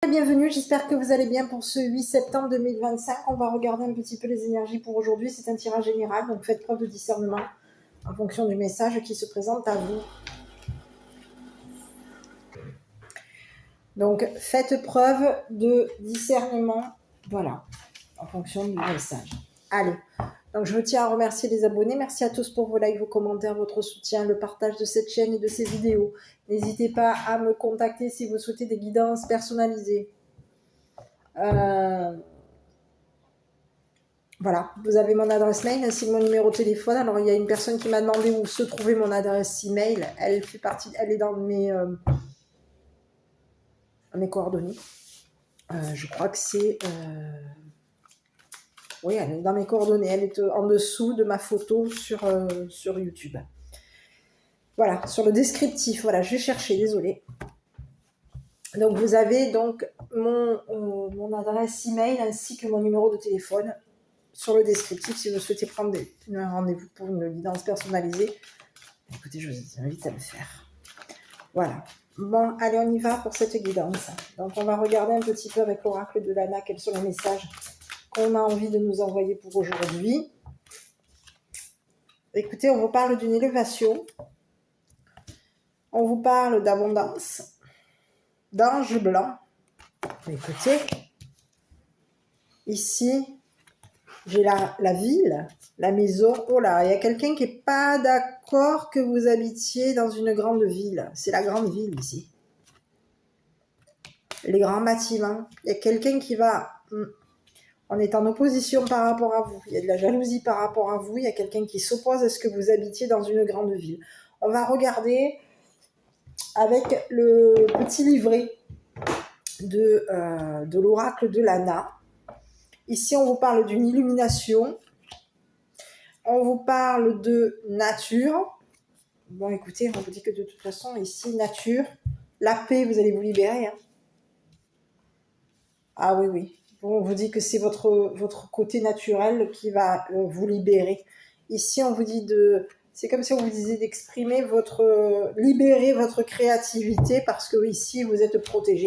Bienvenue, j'espère que vous allez bien pour ce 8 septembre 2025. On va regarder un petit peu les énergies pour aujourd'hui. C'est un tirage général, donc faites preuve de discernement en fonction du message qui se présente à vous. Donc faites preuve de discernement, voilà, en fonction du message. Allez, donc je tiens à remercier les abonnés. Merci à tous pour vos likes, vos commentaires, votre soutien, le partage de cette chaîne et de ces vidéos. N'hésitez pas à me contacter si vous souhaitez des guidances personnalisées. Voilà, vous avez mon adresse mail ainsi que mon numéro de téléphone. Alors, il y a une personne qui m'a demandé où se trouvait mon adresse email. Elle fait partie, elle est dans mes coordonnées. Je crois que c'est... oui, elle est dans mes coordonnées. Elle est en dessous de ma photo sur YouTube. Voilà, sur le descriptif. Voilà, je vais chercher, désolée. Donc, vous avez donc mon adresse email ainsi que mon numéro de téléphone sur le descriptif si vous souhaitez prendre un rendez-vous pour une guidance personnalisée. Écoutez, je vous invite à le faire. Voilà. Bon, allez, on y va pour cette guidance. Donc, on va regarder un petit peu avec l'oracle de Lana quels sont les messages qu'on a envie de nous envoyer pour aujourd'hui. Écoutez, on vous parle d'une élévation. On vous parle d'abondance, d'ange blanc. Écoutez, ici, j'ai la ville, la maison. Oh là, il y a quelqu'un qui n'est pas d'accord que vous habitiez dans une grande ville. C'est la grande ville ici. Les grands bâtiments. Il y a quelqu'un qui va... On est en opposition par rapport à vous. Il y a de la jalousie par rapport à vous. Il y a quelqu'un qui s'oppose à ce que vous habitiez dans une grande ville. On va regarder avec le petit livret de l'oracle de Lana. Ici, on vous parle d'une illumination. On vous parle de nature. Bon, écoutez, on vous dit que de toute façon, ici, nature, la paix, vous allez vous libérer. Hein. Ah oui, oui. Bon, on vous dit que c'est votre côté naturel qui va vous libérer. Ici, on vous dit c'est comme si on vous disait d'exprimer libérer votre créativité parce que ici, vous êtes protégé.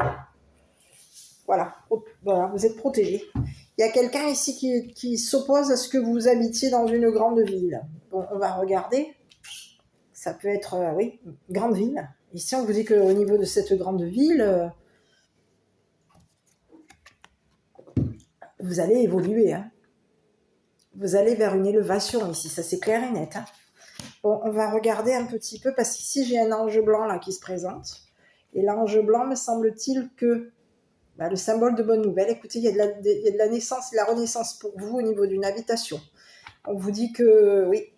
Voilà, vous êtes protégé. Il y a quelqu'un ici qui s'oppose à ce que vous habitiez dans une grande ville. Bon, on va regarder. Ça peut être, oui, une grande ville. Ici, on vous dit qu'au niveau de cette grande ville, vous allez évoluer. Hein. Vous allez vers une élévation ici, ça c'est clair et net. Hein. Bon, on va regarder un petit peu, parce qu'ici j'ai un ange blanc là qui se présente. Et l'ange blanc, me semble-t-il que le symbole de bonne nouvelle. Écoutez, il y a de la naissance et de la renaissance pour vous au niveau d'une habitation. On vous dit que, oui,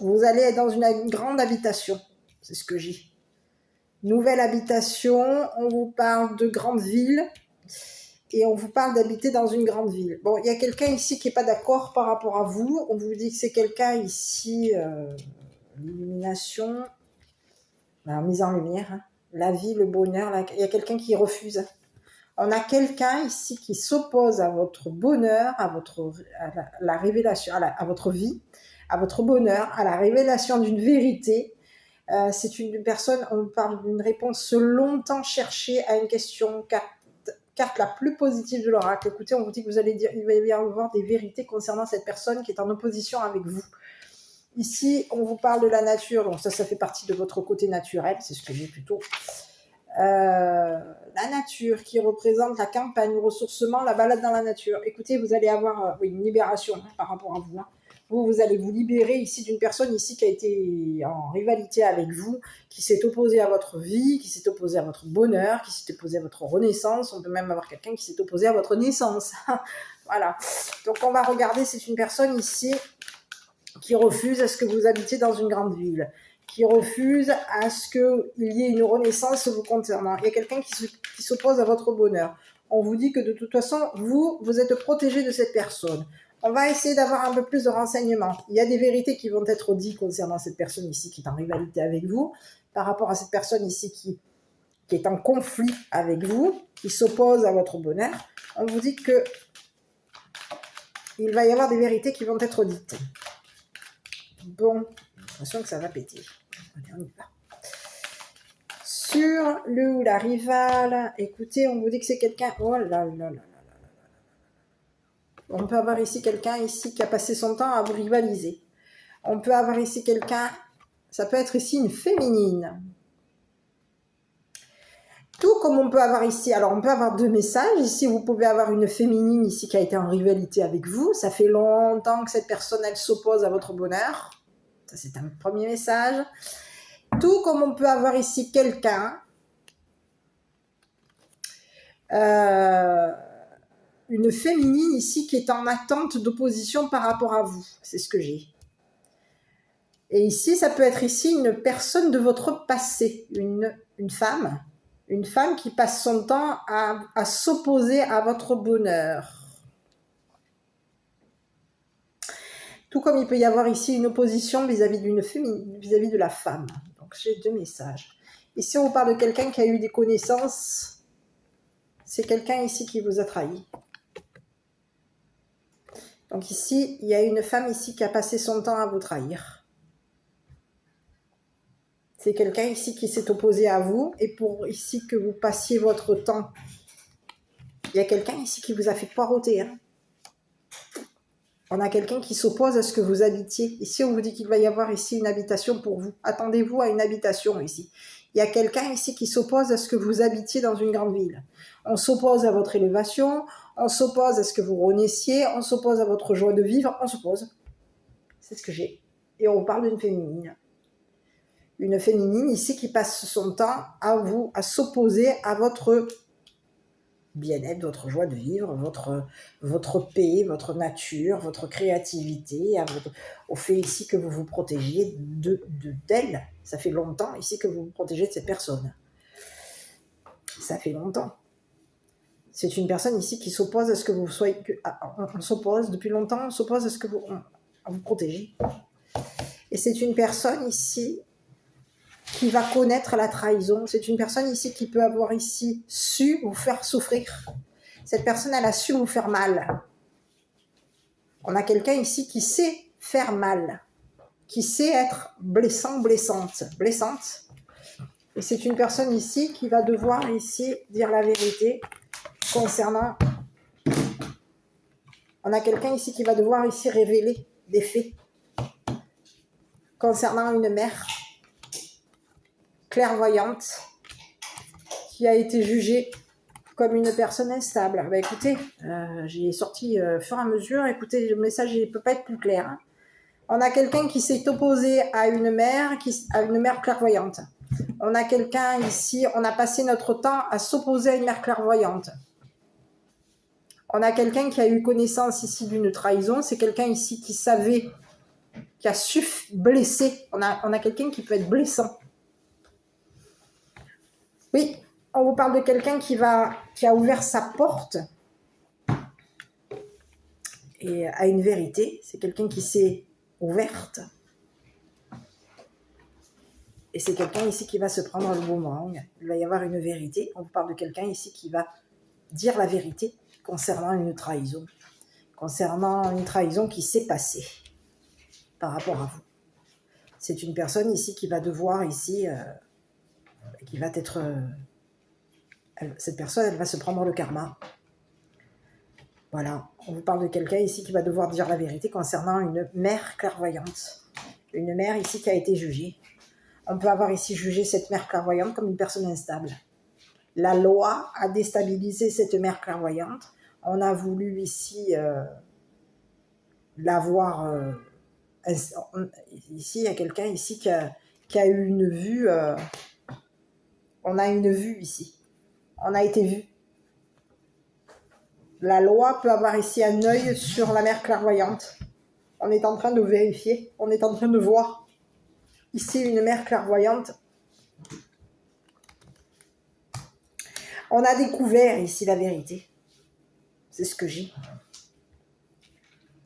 vous allez être dans une grande habitation. C'est ce que j'ai. Nouvelle habitation, on vous parle de grande ville. Et on vous parle d'habiter dans une grande ville. Bon, il y a quelqu'un ici qui n'est pas d'accord par rapport à vous. On vous dit que c'est quelqu'un ici, l'illumination, la mise en lumière, hein, la vie, le bonheur. Il y a quelqu'un qui refuse. On a quelqu'un ici qui s'oppose à votre bonheur, à la révélation, à votre vie, à votre bonheur, à la révélation d'une vérité. C'est une personne, on parle d'une réponse longtemps cherchée à une question carte la plus positive de l'oracle. Écoutez, on vous dit que vous allez dire, il va y avoir des vérités concernant cette personne qui est en opposition avec vous. Ici, on vous parle de la nature, donc ça fait partie de votre côté naturel, c'est ce que j'ai plutôt. La nature qui représente la campagne, le ressourcement, la balade dans la nature. Écoutez, vous allez avoir une libération par rapport à vous. Hein. Vous allez vous libérer ici d'une personne ici qui a été en rivalité avec vous, qui s'est opposée à votre vie, qui s'est opposée à votre bonheur, qui s'est opposée à votre renaissance. On peut même avoir quelqu'un qui s'est opposé à votre naissance. Voilà. Donc on va regarder, c'est une personne ici qui refuse à ce que vous habitiez dans une grande ville, qui refuse à ce qu'il y ait une renaissance vous concernant. Il y a quelqu'un qui s'oppose à votre bonheur. On vous dit que de toute façon, vous êtes protégé de cette personne. On va essayer d'avoir un peu plus de renseignements. Il y a des vérités qui vont être dites concernant cette personne ici qui est en rivalité avec vous, par rapport à cette personne ici qui est en conflit avec vous, qui s'oppose à votre bonheur. On vous dit que il va y avoir des vérités qui vont être dites. Bon, j'ai l'impression que ça va péter. Allez, on y va. Sur le ou la rivale, écoutez, on vous dit que c'est quelqu'un... Oh là là là là. On peut avoir ici quelqu'un ici qui a passé son temps à vous rivaliser. On peut avoir ici quelqu'un, ça peut être ici une féminine. Tout comme on peut avoir ici, alors on peut avoir deux messages. Ici, vous pouvez avoir une féminine ici qui a été en rivalité avec vous. Ça fait longtemps que cette personne, elle s'oppose à votre bonheur. Ça, c'est un premier message. Tout comme on peut avoir ici quelqu'un, une féminine ici qui est en attente d'opposition par rapport à vous. C'est ce que j'ai. Et ici, ça peut être ici une personne de votre passé, une femme qui passe son temps à s'opposer à votre bonheur. Tout comme il peut y avoir ici une opposition vis-à-vis d'une féminine, vis-à-vis de la femme. Donc j'ai deux messages. Ici, on parle de quelqu'un qui a eu des connaissances. C'est quelqu'un ici qui vous a trahi. Donc ici, il y a une femme ici qui a passé son temps à vous trahir. C'est quelqu'un ici qui s'est opposé à vous et pour ici que vous passiez votre temps. Il y a quelqu'un ici qui vous a fait poireauter. Hein. On a quelqu'un qui s'oppose à ce que vous habitiez. Ici, on vous dit qu'il va y avoir ici une habitation pour vous. Attendez-vous à une habitation ici. Il y a quelqu'un ici qui s'oppose à ce que vous habitiez dans une grande ville. On s'oppose à votre élévation, on s'oppose à ce que vous renaissiez, on s'oppose à votre joie de vivre, on s'oppose. C'est ce que j'ai. Et on parle d'une féminine. Une féminine ici qui passe son temps à vous, à s'opposer à votre bien-être, votre joie de vivre, votre paix, votre nature, votre créativité, au fait ici que vous vous protégiez d'elle. Ça fait longtemps ici que vous vous protégez de cette personne. Ça fait longtemps. C'est une personne ici qui s'oppose à ce que vous soyez... On s'oppose, depuis longtemps, on s'oppose à ce que vous protégez. Et c'est une personne ici qui va connaître la trahison. C'est une personne ici qui peut avoir ici su vous faire souffrir. Cette personne, elle a su vous faire mal. On a quelqu'un ici qui sait faire mal, qui sait être blessant, blessante. Et c'est une personne ici qui va devoir ici dire la vérité concernant... On a quelqu'un ici qui va devoir ici révéler des faits concernant une mère clairvoyante qui a été jugée comme une personne instable. Bah écoutez, j'ai sorti fur et à mesure, écoutez, le message ne peut pas être plus clair. Hein. On a quelqu'un qui s'est opposé à une mère clairvoyante. On a quelqu'un ici, on a passé notre temps à s'opposer à une mère clairvoyante. On a quelqu'un qui a eu connaissance ici d'une trahison, c'est quelqu'un ici qui savait, qui a su blesser. On a quelqu'un qui peut être blessant. Oui, on vous parle de quelqu'un qui a ouvert sa porte et à une vérité. C'est quelqu'un qui s'est ouverte. Et c'est quelqu'un ici qui va se prendre le boomerang. Il va y avoir une vérité. On vous parle de quelqu'un ici qui va dire la vérité concernant une trahison. Concernant une trahison qui s'est passée par rapport à vous. C'est une personne ici qui va devoir ici... qui va être... cette personne, elle va se prendre le karma. Voilà, on vous parle de quelqu'un ici qui va devoir dire la vérité concernant une mère clairvoyante. Une mère ici qui a été jugée. On peut avoir ici jugé cette mère clairvoyante comme une personne instable. La loi a déstabilisé cette mère clairvoyante. On a voulu ici l'avoir... ici, il y a quelqu'un ici qui a eu une vue... on a une vue ici. On a été vu. La loi peut avoir ici un œil sur la mère clairvoyante. On est en train de vérifier, on est en train de voir. Ici, une mère clairvoyante. On a découvert ici la vérité. C'est ce que j'ai.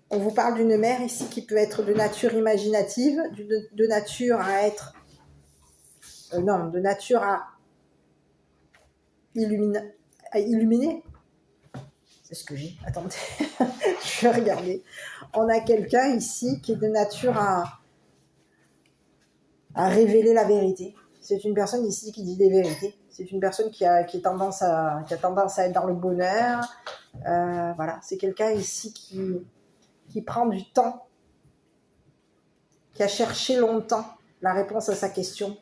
On vous parle d'une mère ici qui peut être de nature imaginative, de nature à être... de nature à illuminer. C'est ce que j'ai. Attendez, je vais regarder. On a quelqu'un ici qui est de nature à révéler la vérité. C'est une personne ici qui dit des vérités. C'est une personne qui a tendance à être dans le bonheur. Voilà, c'est quelqu'un ici qui prend du temps, qui a cherché longtemps la réponse à sa question.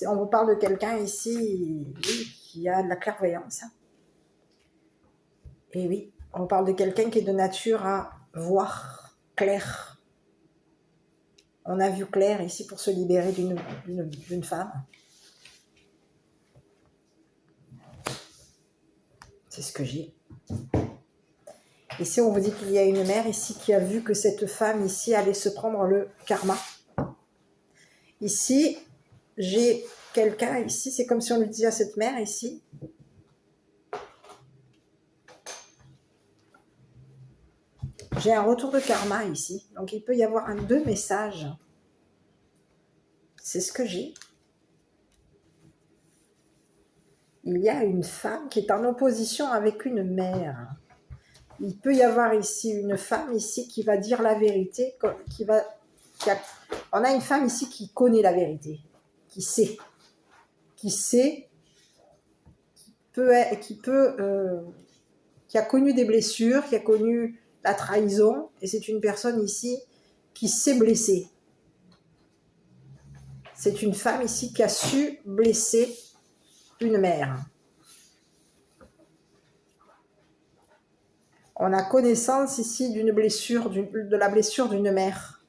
On vous parle de quelqu'un ici, oui, qui a de la clairvoyance. Et oui, on parle de quelqu'un qui est de nature à voir clair. On a vu clair ici pour se libérer d'une femme. C'est ce que j'ai. Ici, on vous dit qu'il y a une mère ici qui a vu que cette femme ici allait se prendre le karma. Ici, j'ai quelqu'un ici, c'est comme si on lui disait à cette mère ici, j'ai un retour de karma ici. Donc, il peut y avoir deux messages. C'est ce que j'ai. Il y a une femme qui est en opposition avec une mère. Il peut y avoir ici une femme ici qui va dire la vérité, on a une femme ici qui connaît la vérité, qui sait, qui a connu des blessures, qui a connu la trahison, et c'est une personne ici qui sait blesser. C'est une femme ici qui a su blesser une mère. On a connaissance ici d'une blessure, de la blessure d'une mère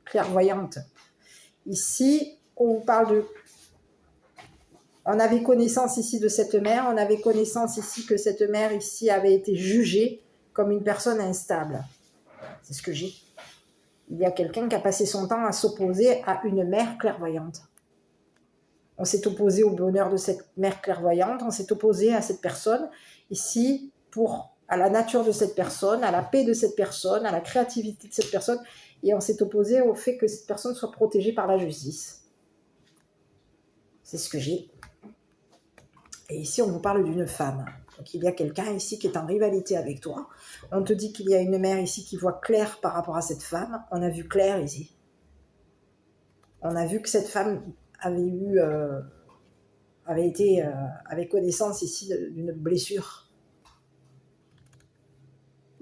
clairvoyante. Ici, on parle on avait connaissance ici de cette mère, on avait connaissance ici que cette mère ici avait été jugée comme une personne instable. C'est ce que j'ai. Il y a quelqu'un qui a passé son temps à s'opposer à une mère clairvoyante. On s'est opposé au bonheur de cette mère clairvoyante, on s'est opposé à cette personne ici à la nature de cette personne, à la paix de cette personne, à la créativité de cette personne, et on s'est opposé au fait que cette personne soit protégée par la justice. C'est ce que j'ai. Et ici, on vous parle d'une femme. Donc, il y a quelqu'un ici qui est en rivalité avec toi. On te dit qu'il y a une mère ici qui voit clair par rapport à cette femme. On a vu clair ici. On a vu que cette femme avait connaissance ici d'une blessure.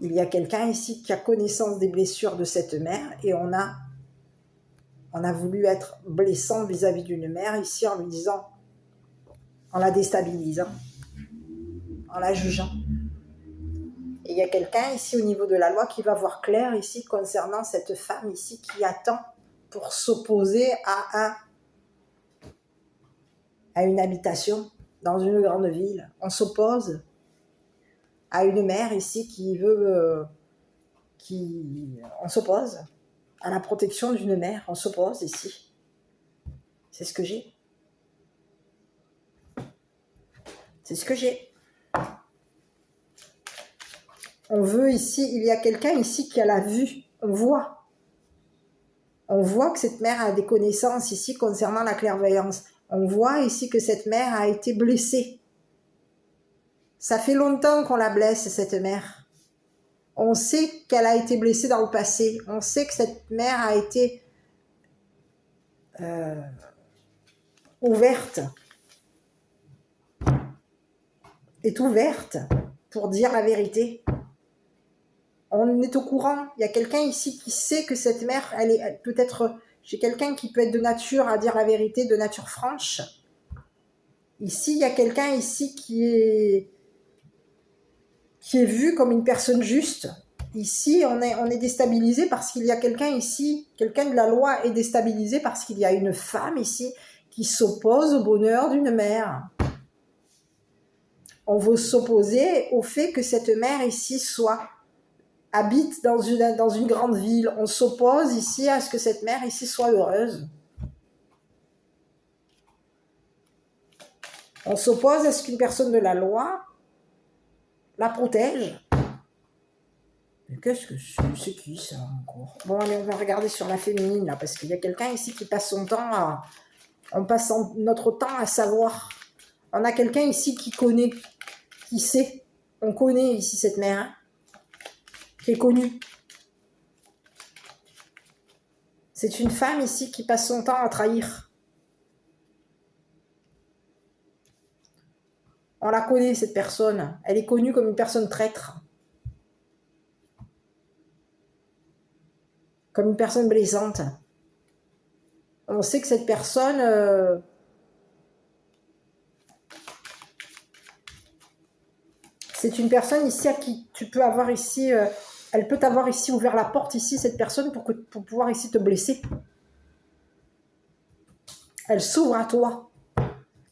Il y a quelqu'un ici qui a connaissance des blessures de cette mère et on a voulu être blessant vis-à-vis d'une mère ici en lui disant, en la déstabilisant, en la jugeant. Et il y a quelqu'un ici au niveau de la loi qui va voir clair ici concernant cette femme ici qui attend pour s'opposer à une habitation dans une grande ville. On s'oppose à une mère ici on s'oppose à la protection d'une mère, on s'oppose ici. C'est ce que j'ai. C'est ce que j'ai. On veut ici, il y a quelqu'un ici qui a la vue, on voit que cette mère a des connaissances ici concernant la clairvoyance. On voit ici que cette mère a été blessée. Ça fait longtemps qu'on la blesse, cette mère. On sait qu'elle a été blessée dans le passé. On sait que cette mère a été est ouverte pour dire la vérité. On est au courant. Il y a quelqu'un ici qui sait que cette mère, elle est peut-être... J'ai quelqu'un qui peut être de nature à dire la vérité, de nature franche. Ici, il y a quelqu'un ici qui est vu comme une personne juste. Ici, on est déstabilisé parce qu'il y a quelqu'un ici, quelqu'un de la loi est déstabilisé parce qu'il y a une femme ici qui s'oppose au bonheur d'une mère. On veut s'opposer au fait que cette mère ici habite dans une grande ville. On s'oppose ici à ce que cette mère ici soit heureuse. On s'oppose à ce qu'une personne de la loi la protège. Mais qu'est-ce que c'est qui ça encore? Bon, allez, on va regarder sur la féminine là, parce qu'il y a quelqu'un ici qui passe son temps on passe notre temps à savoir. On a quelqu'un ici qui connaît, qui sait. On connaît ici cette mère, hein, qui est connue. C'est une femme ici qui passe son temps à trahir. On la connaît, cette personne. Elle est connue comme une personne traître. Comme une personne blessante. On sait que cette personne... c'est une personne ici à qui tu peux avoir ici... elle peut t'avoir ici ouvert la porte ici, cette personne, pour pouvoir ici te blesser. Elle s'ouvre à toi.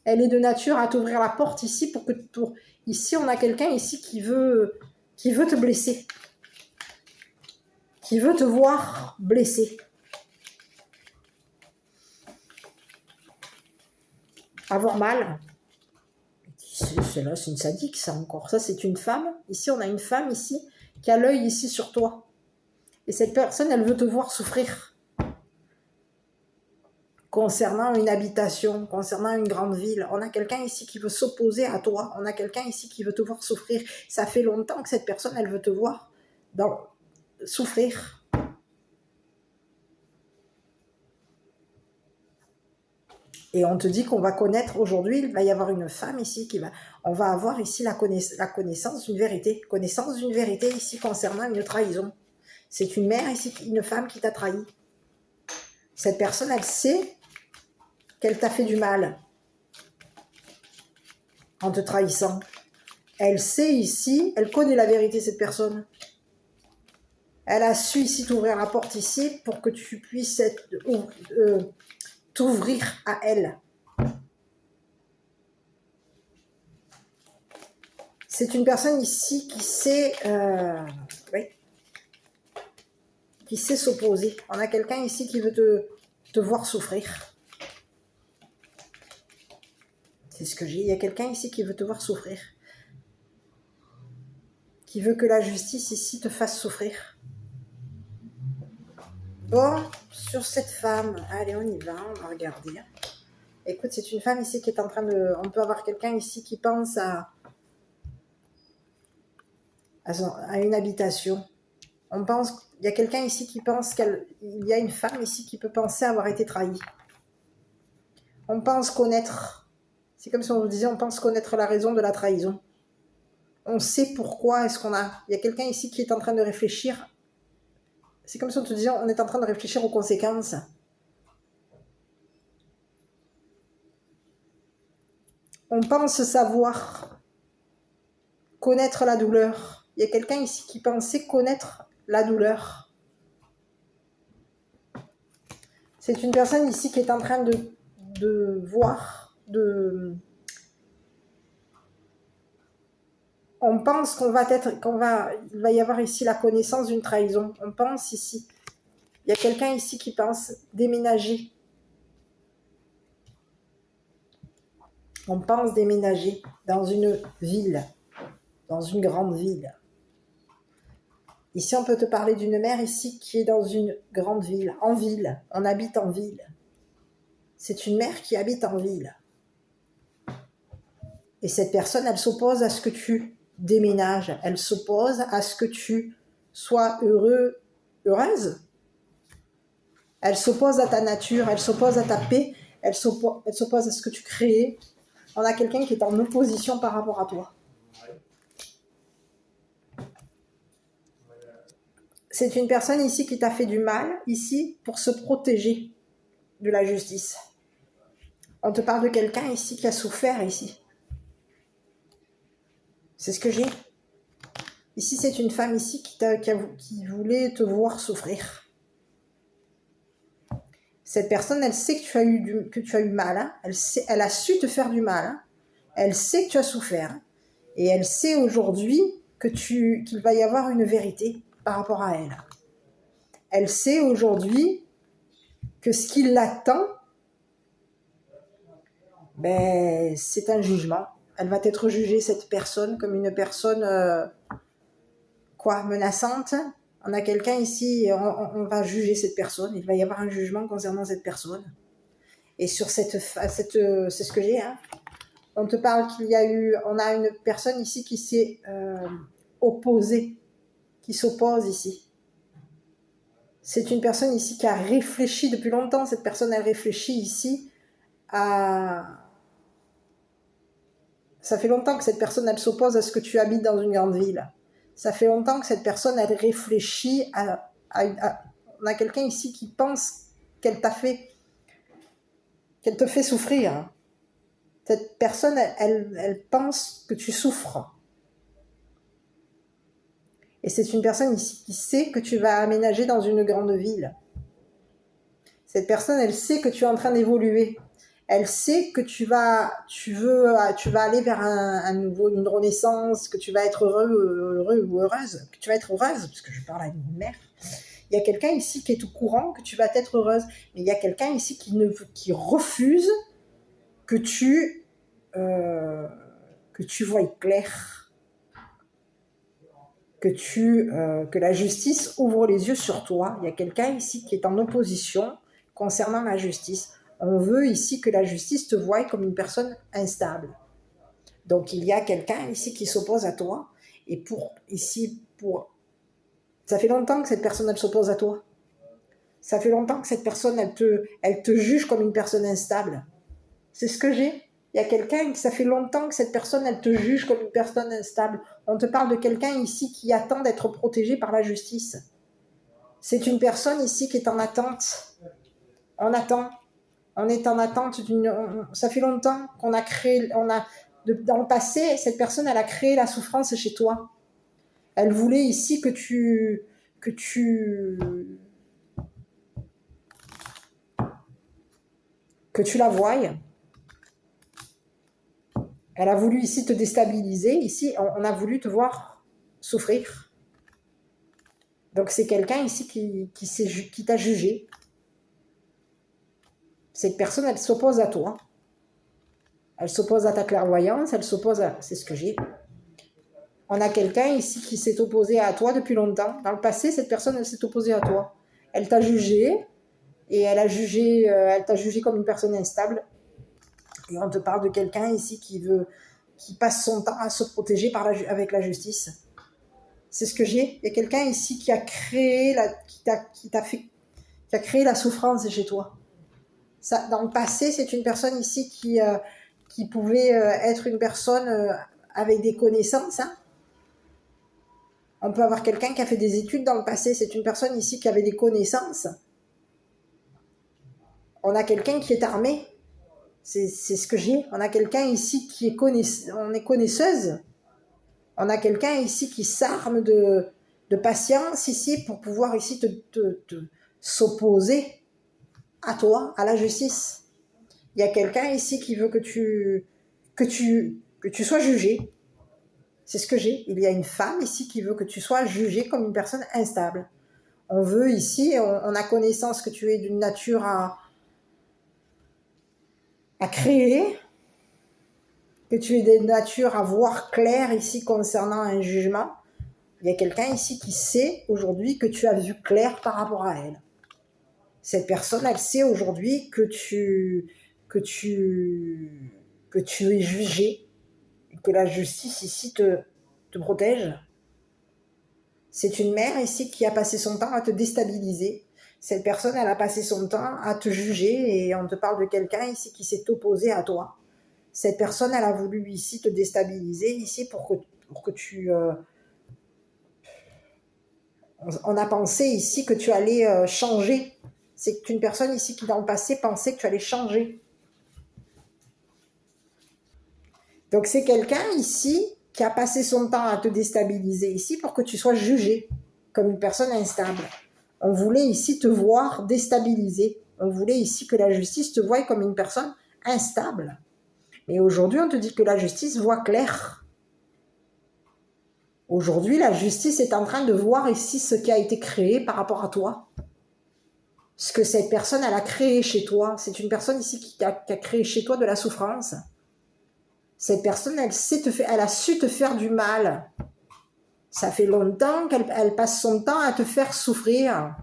Elle est de nature à t'ouvrir la porte ici ici, on a quelqu'un ici qui veut te blesser. Qui veut te voir blessé. Avoir mal. C'est une sadique, ça encore. Ça, c'est une femme. Ici, on a une femme ici qui a l'œil ici sur toi. Et cette personne, elle veut te voir souffrir. Concernant une habitation, concernant une grande ville. On a quelqu'un ici qui veut s'opposer à toi. On a quelqu'un ici qui veut te voir souffrir. Ça fait longtemps que cette personne, elle veut te voir souffrir. Et on te dit qu'on va connaître aujourd'hui, il va y avoir une femme ici on va avoir ici la connaissance d'une vérité. Connaissance d'une vérité ici concernant une trahison. C'est une mère ici, une femme qui t'a trahi. Cette personne, elle sait qu'elle t'a fait du mal en te trahissant. Elle sait ici, elle connaît la vérité, cette personne. Elle a su ici t'ouvrir la porte ici pour que tu puisses t'ouvrir à elle. C'est une personne ici qui sait, qui sait s'opposer. On a quelqu'un ici qui veut te voir souffrir. C'est ce que j'ai. Il y a quelqu'un ici qui veut te voir souffrir. Qui veut que la justice ici te fasse souffrir. Bon, sur cette femme, allez, on y va, on va regarder. Écoute, c'est une femme ici qui est en train de... On peut avoir quelqu'un ici qui pense à une habitation. On pense... Il y a quelqu'un ici qui pense il y a une femme ici qui peut penser avoir été trahie. On pense connaître... C'est comme si on vous disait, on pense connaître la raison de la trahison. On sait pourquoi est-ce qu'on a... Il y a quelqu'un ici qui est en train de réfléchir. C'est comme si on te disait, on est en train de réfléchir aux conséquences. On pense savoir connaître la douleur. Il y a quelqu'un ici qui pensait connaître la douleur. C'est une personne ici qui est en train de voir, on pense il va y avoir ici la connaissance d'une trahison. On pense ici. Il y a quelqu'un ici qui pense déménager. On pense déménager dans une ville, dans une grande ville. Ici, on peut te parler d'une mère ici qui est dans une grande ville, en ville. On habite en ville. C'est une mère qui habite en ville. Et cette personne, elle s'oppose à ce que tu déménages. Elle s'oppose à ce que tu sois heureuse. Elle s'oppose à ta nature, elle s'oppose à ta paix, elle s'oppose à ce que tu crées. On a quelqu'un qui est en opposition par rapport à toi. C'est une personne ici qui t'a fait du mal, ici, pour se protéger de la justice. On te parle de quelqu'un ici qui a souffert ici. C'est ce que j'ai. Ici, c'est une femme ici qui voulait te voir souffrir. Cette personne, elle sait que tu as eu mal. Hein. Elle a su te faire du mal. Hein. Elle sait que tu as souffert. Hein. Et elle sait aujourd'hui qu'il va y avoir une vérité par rapport à elle. Elle sait aujourd'hui que ce qui l'attend, c'est un jugement. Elle va être jugée, cette personne, comme une personne menaçante. On a quelqu'un ici, on va juger cette personne. Il va y avoir un jugement concernant cette personne. Et sur c'est ce que j'ai. Hein. On te parle on a une personne ici qui s'est opposée, qui s'oppose ici. C'est une personne ici qui a réfléchi depuis longtemps. Cette personne, elle réfléchit ici à Ça fait longtemps que cette personne, elle s'oppose à ce que tu habites dans une grande ville. Ça fait longtemps que cette personne, elle réfléchit on a quelqu'un ici qui pense qu'elle te fait souffrir. Cette personne, elle pense que tu souffres. Et c'est une personne ici qui sait que tu vas aménager dans une grande ville. Cette personne, elle sait que tu es en train d'évoluer. Elle sait que tu vas aller vers une renaissance, que tu vas être heureux ou heureuse, que tu vas être heureuse, parce que je parle à une mère. Il y a quelqu'un ici qui est au courant que tu vas être heureuse, mais il y a quelqu'un ici qui refuse que tu voies clair, que la justice ouvre les yeux sur toi. Il y a quelqu'un ici qui est en opposition concernant la justice. On veut ici que la justice te voie comme une personne instable. Donc il y a quelqu'un ici qui s'oppose à toi. Et ça fait longtemps que cette personne elle s'oppose à toi. Ça fait longtemps que cette personne elle te juge comme une personne instable. C'est ce que j'ai. Il y a quelqu'un ça fait longtemps que cette personne elle te juge comme une personne instable. On te parle de quelqu'un ici qui attend d'être protégé par la justice. C'est une personne ici qui est en attente. On attend. On est en attente ça fait longtemps qu'on a créé, dans le passé, cette personne, elle a créé la souffrance chez toi. Elle voulait ici que tu la voies. Elle a voulu ici te déstabiliser. Ici, on a voulu te voir souffrir. Donc, c'est quelqu'un ici qui t'a jugé. Cette personne, elle s'oppose à toi. Elle s'oppose à ta clairvoyance, c'est ce que j'ai. On a quelqu'un ici qui s'est opposé à toi depuis longtemps. Dans le passé, cette personne, elle s'est opposée à toi. Elle t'a jugé, et elle t'a jugé comme une personne instable. Et on te parle de quelqu'un ici qui passe son temps à se protéger avec la justice. C'est ce que j'ai. Il y a quelqu'un ici qui a créé qui a créé la souffrance chez toi. Ça, dans le passé, c'est une personne ici qui pouvait être une personne avec des connaissances. Hein. On peut avoir quelqu'un qui a fait des études dans le passé. C'est une personne ici qui avait des connaissances. On a quelqu'un qui est armé. C'est ce que j'ai. On a quelqu'un ici qui est connaisseuse. On a quelqu'un ici qui s'arme de patience ici pour pouvoir ici s'opposer à toi, à la justice. Il y a quelqu'un ici qui veut que tu sois jugé. C'est ce que j'ai. Il y a une femme ici qui veut que tu sois jugé comme une personne instable. On veut ici, on a connaissance que tu es d'une nature à créer, que tu es de nature à voir clair ici concernant un jugement. Il y a quelqu'un ici qui sait aujourd'hui que tu as vu clair par rapport à elle. Cette personne, elle sait aujourd'hui que tu es jugé, que la justice ici te protège. C'est une mère ici qui a passé son temps à te déstabiliser. Cette personne, elle a passé son temps à te juger et on te parle de quelqu'un ici qui s'est opposé à toi. Cette personne, elle a voulu ici te déstabiliser ici pour que tu... on a pensé ici que tu allais changer. C'est une personne ici qui, dans le passé, pensait que tu allais changer. Donc, c'est quelqu'un ici qui a passé son temps à te déstabiliser ici pour que tu sois jugé comme une personne instable. On voulait ici te voir déstabilisé. On voulait ici que la justice te voie comme une personne instable. Mais aujourd'hui, on te dit que la justice voit clair. Aujourd'hui, la justice est en train de voir ici ce qui a été créé par rapport à toi. Ce que cette personne, elle a créé chez toi. C'est une personne ici qui a créé chez toi de la souffrance. Cette personne, elle a su te faire du mal. Ça fait longtemps qu'elle passe son temps à te faire souffrir.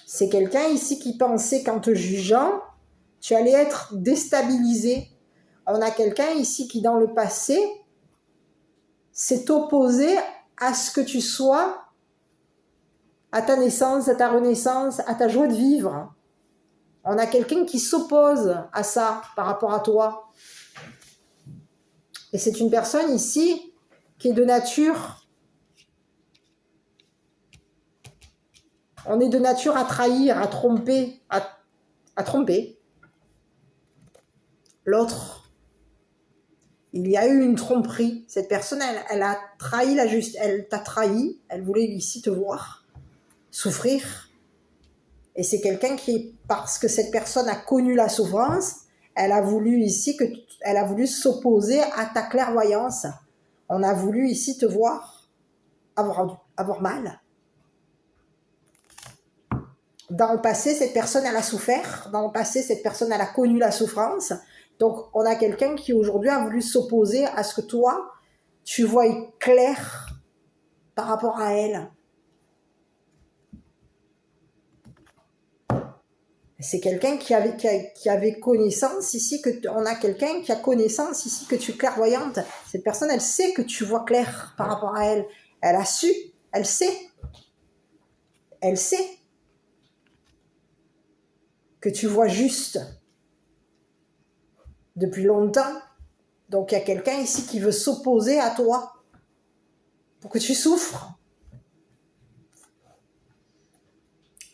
C'est quelqu'un ici qui pensait qu'en te jugeant, tu allais être déstabilisé. On a quelqu'un ici qui, dans le passé, s'est opposé à ce que tu sois, à ta naissance, à ta renaissance, à ta joie de vivre. On a quelqu'un qui s'oppose à ça par rapport à toi. Et c'est une personne ici qui est de nature... On est de nature à trahir, à tromper, à tromper l'autre. Il y a eu une tromperie. Cette personne, elle a trahi la justice. Elle t'a trahi. Elle voulait ici te voir souffrir. Et c'est quelqu'un qui, parce que cette personne a connu la souffrance, elle a voulu ici elle a voulu s'opposer à ta clairvoyance. On a voulu ici te voir avoir mal. Dans le passé, cette personne, elle a souffert. Dans le passé, cette personne, elle a connu la souffrance. Donc, on a quelqu'un qui aujourd'hui a voulu s'opposer à ce que toi, tu vois clair par rapport à elle. C'est quelqu'un qui avait connaissance ici, on a quelqu'un qui a connaissance ici que tu es clairvoyante. Cette personne, elle sait que tu vois clair par rapport à elle. Elle a su, elle sait. Elle sait que tu vois juste depuis longtemps. Donc, il y a quelqu'un ici qui veut s'opposer à toi pour que tu souffres.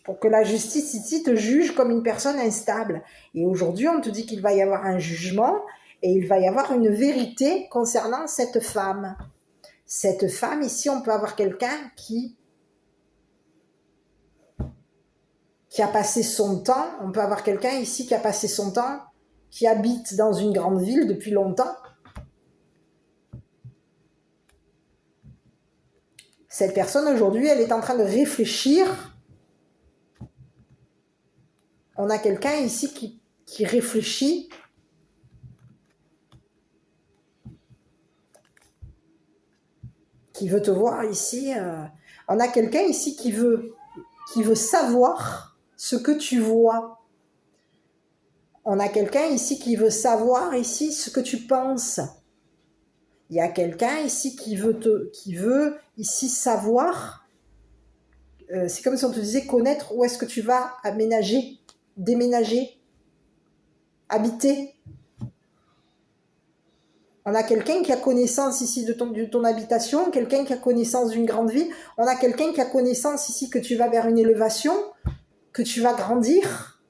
Pour que la justice ici te juge comme une personne instable. Et aujourd'hui, on te dit qu'il va y avoir un jugement et il va y avoir une vérité concernant cette femme. Cette femme, ici, on peut avoir quelqu'un qui a passé son temps. On peut avoir quelqu'un ici qui a passé son temps, qui habite dans une grande ville depuis longtemps. Cette personne, aujourd'hui, elle est en train de réfléchir. On a quelqu'un ici qui réfléchit. Qui veut te voir ici. On a quelqu'un ici qui veut savoir ce que tu vois. On a quelqu'un ici qui veut savoir ici ce que tu penses. Il y a quelqu'un ici qui veut ici savoir. C'est comme si on te disait connaître où est-ce que tu vas aménager, déménager, habiter. On a quelqu'un qui a connaissance ici de ton habitation, quelqu'un qui a connaissance d'une grande ville. On a quelqu'un qui a connaissance ici que tu vas vers une élévation, que tu vas grandir.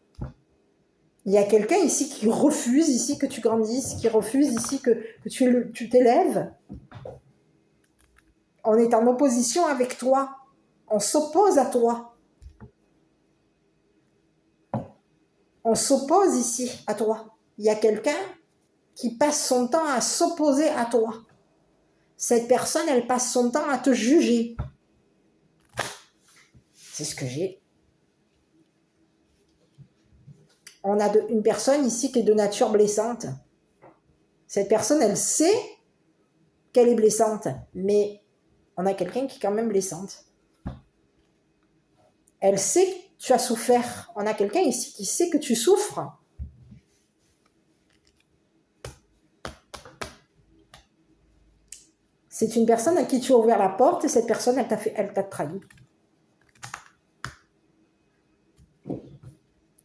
Il y a quelqu'un ici qui refuse ici que tu grandisses, qui refuse ici que tu t'élèves. On est en opposition avec toi. On s'oppose à toi. On s'oppose ici à toi. Il y a quelqu'un qui passe son temps à s'opposer à toi. Cette personne, elle passe son temps à te juger. C'est ce que j'ai. On a une personne ici qui est de nature blessante. Cette personne, elle sait qu'elle est blessante, mais on a quelqu'un qui est quand même blessante. Elle sait que tu as souffert. On a quelqu'un ici qui sait que tu souffres. C'est une personne à qui tu as ouvert la porte et cette personne, elle t'a trahi.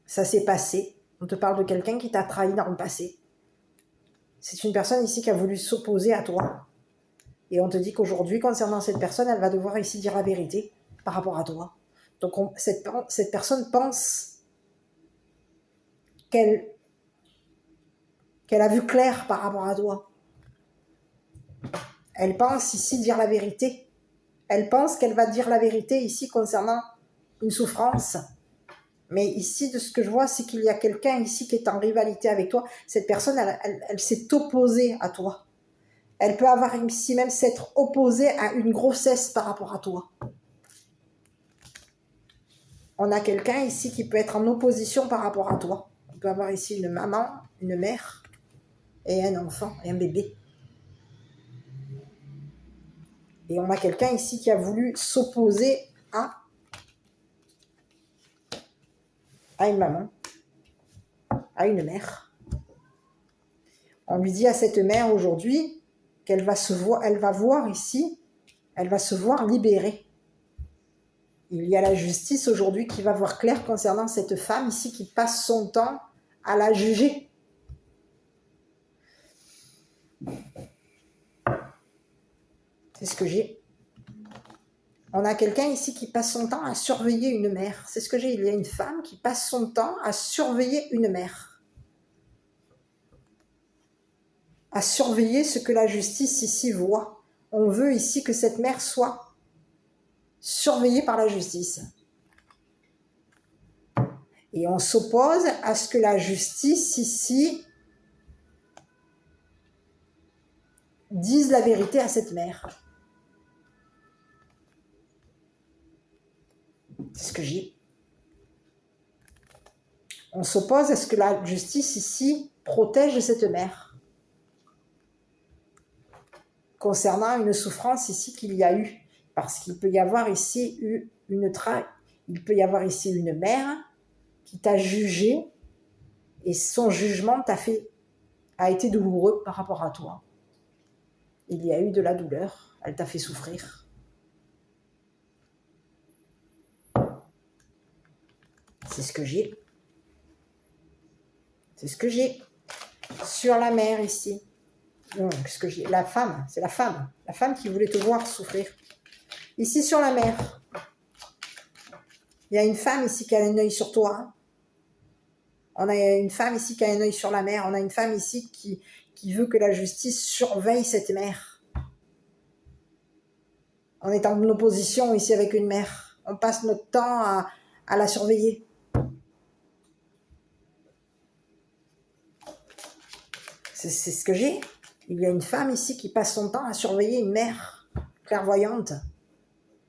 Ça s'est passé. On te parle de quelqu'un qui t'a trahi dans le passé. C'est une personne ici qui a voulu s'opposer à toi. Et on te dit qu'aujourd'hui, concernant cette personne, elle va devoir ici dire la vérité par rapport à toi. Donc cette personne pense qu'elle a vu clair par rapport à toi. Elle pense ici dire la vérité. Elle pense qu'elle va dire la vérité ici concernant une souffrance. Mais ici, de ce que je vois, c'est qu'il y a quelqu'un ici qui est en rivalité avec toi. Cette personne, elle s'est opposée à toi. Elle peut avoir ici même s'être opposée à une grossesse par rapport à toi. On a quelqu'un ici qui peut être en opposition par rapport à toi. On peut avoir ici une maman, une mère et un enfant et un bébé. Et on a quelqu'un ici qui a voulu s'opposer à une maman, à une mère. On lui dit à cette mère aujourd'hui qu'elle va voir ici, elle va se voir libérée. Il y a la justice aujourd'hui qui va voir clair concernant cette femme ici qui passe son temps à la juger. C'est ce que j'ai. On a quelqu'un ici qui passe son temps à surveiller une mère. C'est ce que j'ai. Il y a une femme qui passe son temps à surveiller une mère. À surveiller ce que la justice ici voit. On veut ici que cette mère soit surveillée par la justice. Et on s'oppose à ce que la justice ici dise la vérité à cette mère. C'est ce que j'ai. On s'oppose à ce que la justice ici protège cette mère. Concernant une souffrance ici qu'il y a eu. Parce qu'il peut y avoir ici il peut y avoir ici une mère qui t'a jugé et son jugement a été douloureux par rapport à toi. Il y a eu de la douleur, elle t'a fait souffrir. C'est ce que j'ai. C'est ce que j'ai sur la mère ici. Non, ce que j'ai. La femme, c'est la femme qui voulait te voir souffrir. Ici sur la mère, il y a une femme ici qui a un œil sur toi. On a une femme ici qui a un œil sur la mère. On a une femme ici qui veut que la justice surveille cette mère. On est en opposition ici avec une mère. On passe notre temps à la surveiller. C'est ce que j'ai. Il y a une femme ici qui passe son temps à surveiller une mère clairvoyante.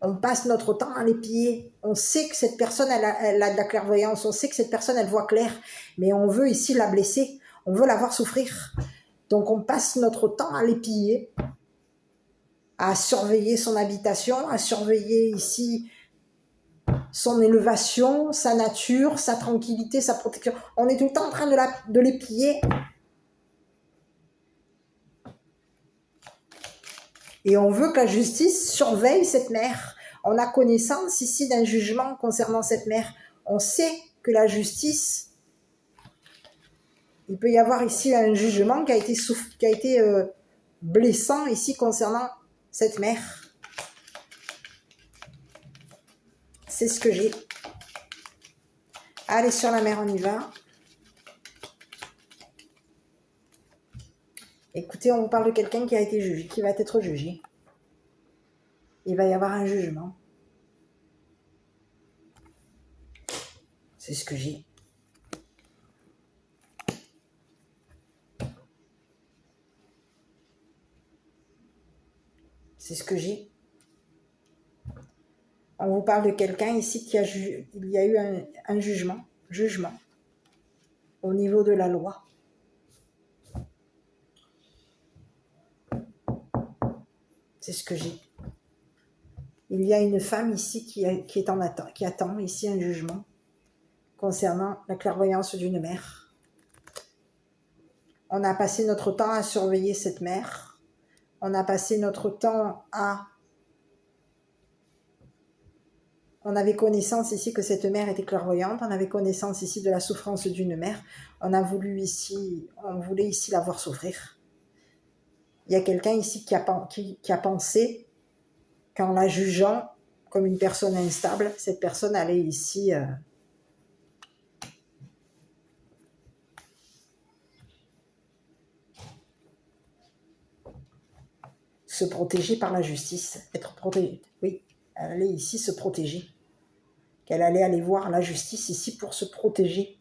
On passe notre temps à l'épier. On sait que cette personne, elle a de la clairvoyance. On sait que cette personne, elle voit clair. Mais on veut ici la blesser. On veut la voir souffrir. Donc on passe notre temps à l'épier, à surveiller son habitation, à surveiller ici son élévation, sa nature, sa tranquillité, sa protection. On est tout le temps en train de l'épier. Et on veut que la justice surveille cette mère. On a connaissance ici d'un jugement concernant cette mère. On sait que la justice, il peut y avoir ici un jugement qui a été blessant ici concernant cette mère. C'est ce que j'ai. Allez, sur la mère, on y va. Écoutez, on vous parle de quelqu'un qui a été jugé, qui va être jugé. Il va y avoir un jugement. C'est ce que j'ai. C'est ce que j'ai. On vous parle de quelqu'un ici qui a jugé. Il y a eu un jugement au niveau de la loi. C'est ce que j'ai. Il y a une femme ici qui attend ici un jugement concernant la clairvoyance d'une mère. On a passé notre temps à surveiller cette mère. On a passé notre temps On avait connaissance ici que cette mère était clairvoyante. On avait connaissance ici de la souffrance d'une mère. On voulait ici la voir souffrir. Il y a quelqu'un ici qui a pensé qu'en la jugeant comme une personne instable, cette personne allait ici se protéger par la justice, être protégée. Oui, elle allait ici se protéger. Qu'elle allait aller voir la justice ici pour se protéger.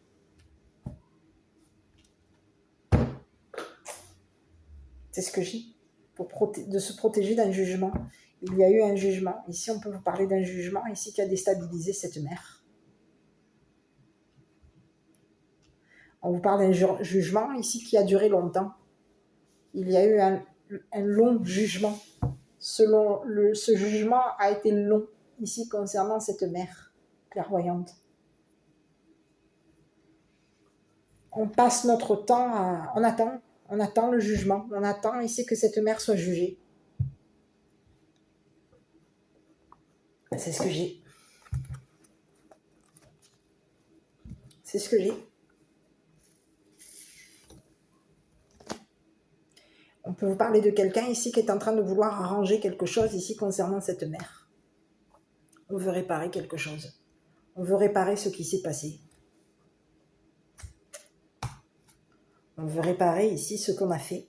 C'est ce que j'ai. De se protéger d'un jugement. Il y a eu un jugement. Ici, on peut vous parler d'un jugement ici qui a déstabilisé cette mère. On vous parle d'un jugement ici qui a duré longtemps. Il y a eu un long jugement. Ce jugement a été long ici concernant cette mère clairvoyante. On passe notre temps on attend le jugement. On attend ici que cette mère soit jugée. C'est ce que j'ai. C'est ce que j'ai. On peut vous parler de quelqu'un ici qui est en train de vouloir arranger quelque chose ici concernant cette mère. On veut réparer quelque chose. On veut réparer ce qui s'est passé. On veut réparer ici ce qu'on a fait,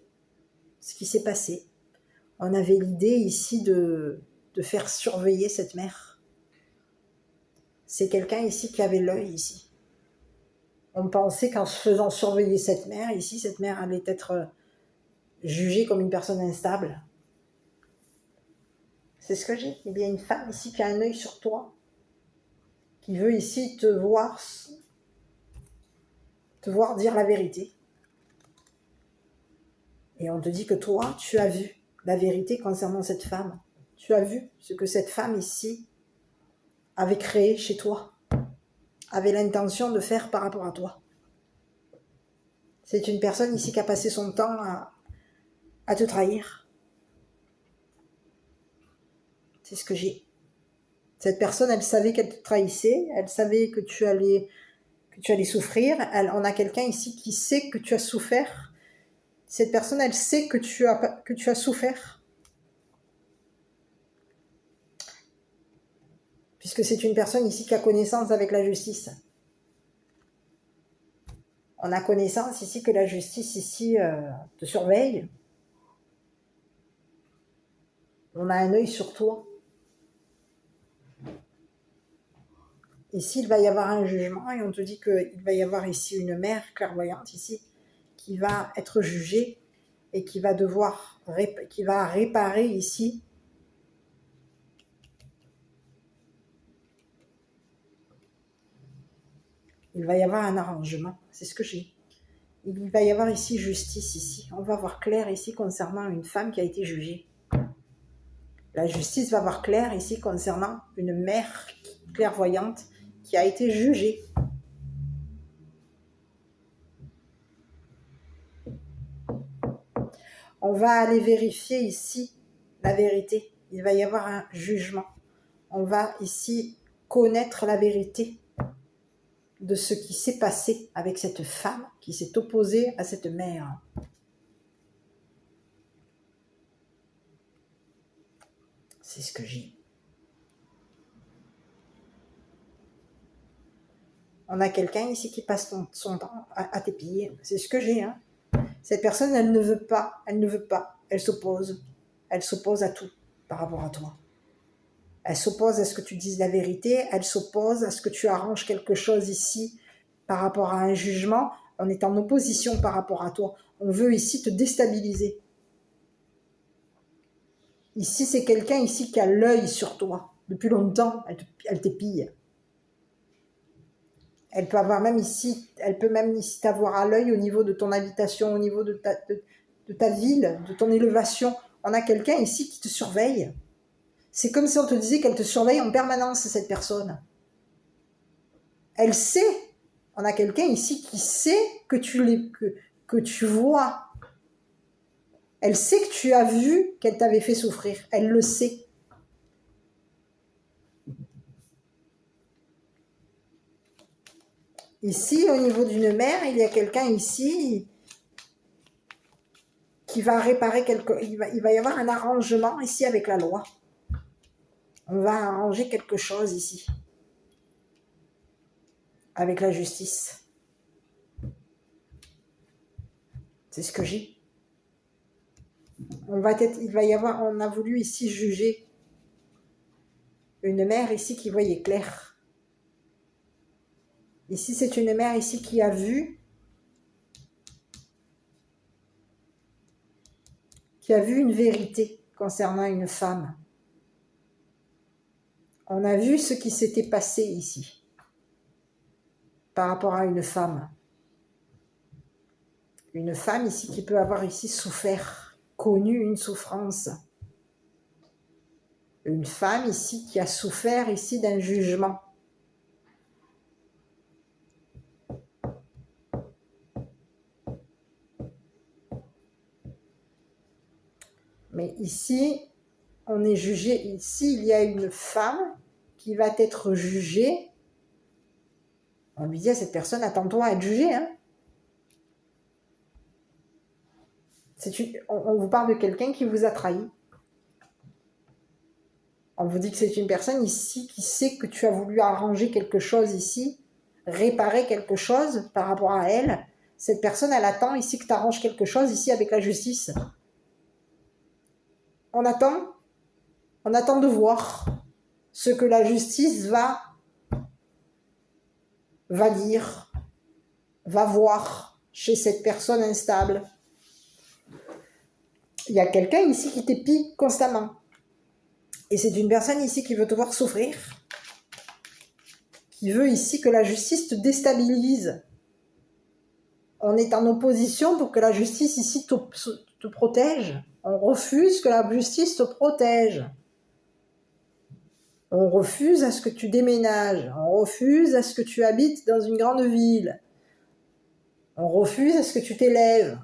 ce qui s'est passé. On avait l'idée ici de faire surveiller cette mère. C'est quelqu'un ici qui avait l'œil ici. On pensait qu'en se faisant surveiller cette mère, ici, cette mère allait être jugée comme une personne instable. C'est ce que j'ai. Il y a une femme ici qui a un œil sur toi, qui veut ici te voir dire la vérité. Et on te dit que toi, tu as vu la vérité concernant cette femme. Tu as vu ce que cette femme ici avait créé chez toi, avait l'intention de faire par rapport à toi. C'est une personne ici qui a passé son temps à te trahir. C'est ce que j'ai. Cette personne, elle savait qu'elle te trahissait, elle savait que tu allais souffrir. On a quelqu'un ici qui sait que tu as souffert. Cette personne, elle sait que tu as souffert. Puisque c'est une personne ici qui a connaissance avec la justice. On a connaissance ici que la justice ici te surveille. On a un œil sur toi. Ici, il va y avoir un jugement et on te dit qu'il va y avoir ici une mère clairvoyante ici qui va être jugée et qui va réparer ici il va y avoir un arrangement, c'est ce que j'ai. Il va y avoir ici justice ici. On va voir clair ici concernant une femme qui a été jugée. La justice va voir clair ici concernant une mère clairvoyante qui a été jugée. On va aller vérifier ici la vérité. Il va y avoir un jugement. On va ici connaître la vérité de ce qui s'est passé avec cette femme qui s'est opposée à cette mère. C'est ce que j'ai. On a quelqu'un ici qui passe son temps à t'épier. C'est ce que j'ai. Hein. Cette personne, elle ne veut pas. Elle s'oppose. Elle s'oppose à tout par rapport à toi. Elle s'oppose à ce que tu dises la vérité. Elle s'oppose à ce que tu arranges quelque chose ici par rapport à un jugement. On est en opposition par rapport à toi. On veut ici te déstabiliser. Ici, c'est quelqu'un ici qui a l'œil sur toi. Depuis longtemps, elle t'épille. Elle peut même ici t'avoir à l'œil au niveau de ton habitation, au niveau de ta ville, de ton élévation. On a quelqu'un ici qui te surveille. C'est comme si on te disait qu'elle te surveille en permanence, cette personne. Elle sait. On a quelqu'un ici qui sait que tu vois. Elle sait que tu as vu qu'elle t'avait fait souffrir. Elle le sait. Ici, au niveau d'une mère, il y a quelqu'un ici qui va réparer il va y avoir un arrangement ici avec la loi. On va arranger quelque chose ici avec la justice. C'est ce que j'ai. On a voulu ici juger une mère ici qui voyait clair. Ici, c'est une mère ici qui a vu une vérité concernant une femme. On a vu ce qui s'était passé ici par rapport à une femme. Une femme ici qui peut avoir ici souffert, connu une souffrance. Une femme ici qui a souffert ici d'un jugement. Mais ici, on est jugé. Ici, il y a une femme qui va être jugée. On lui dit à cette personne, attends-toi à être jugé. Hein. On vous parle de quelqu'un qui vous a trahi. On vous dit que c'est une personne ici qui sait que tu as voulu arranger quelque chose ici, réparer quelque chose par rapport à elle. Cette personne, elle attend ici que tu arranges quelque chose ici avec la justice. On attend de voir ce que la justice va dire, va voir chez cette personne instable. Il y a quelqu'un ici qui t'épie constamment. Et c'est une personne ici qui veut te voir souffrir, qui veut ici que la justice te déstabilise. On est en opposition pour que la justice ici te protège. On refuse que la justice te protège. On refuse à ce que tu déménages. On refuse à ce que tu habites dans une grande ville. On refuse à ce que tu t'élèves.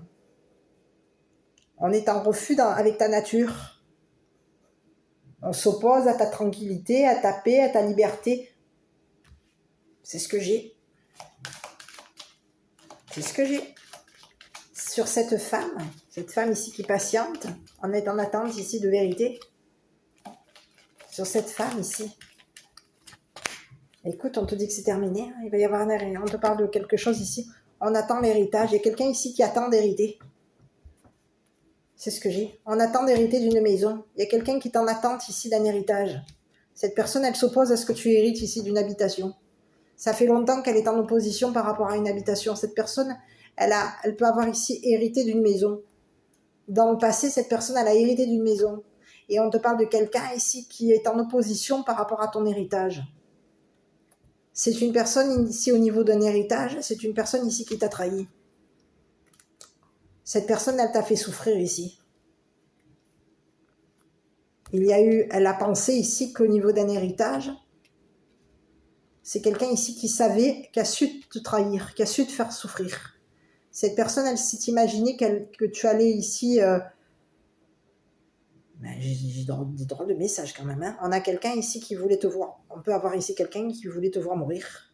On est en refus avec ta nature. On s'oppose à ta tranquillité, à ta paix, à ta liberté. C'est ce que j'ai. C'est ce que j'ai. Sur cette femme ici qui patiente, en est en attente ici de vérité. Sur cette femme ici. Écoute, on te dit que c'est terminé. Il va y avoir un arrêt. On te parle de quelque chose ici. On attend l'héritage. Il y a quelqu'un ici qui attend d'hériter. C'est ce que j'ai. On attend d'hériter d'une maison. Il y a quelqu'un qui est en attente ici d'un héritage. Cette personne, elle s'oppose à ce que tu hérites ici d'une habitation. Ça fait longtemps qu'elle est en opposition par rapport à une habitation. Cette personne, elle peut avoir ici hérité d'une maison. Dans le passé, cette personne, elle a hérité d'une maison. Et on te parle de quelqu'un ici qui est en opposition par rapport à ton héritage. C'est une personne ici au niveau d'un héritage, c'est une personne ici qui t'a trahi. Cette personne, elle t'a fait souffrir ici. Elle a pensé ici qu'au niveau d'un héritage, c'est quelqu'un ici qui savait, qui a su te trahir, qui a su te faire souffrir. Cette personne, elle s'est imaginée que tu allais ici... j'ai des drôles de messages quand même. Hein. On a quelqu'un ici qui voulait te voir. On peut avoir ici quelqu'un qui voulait te voir mourir.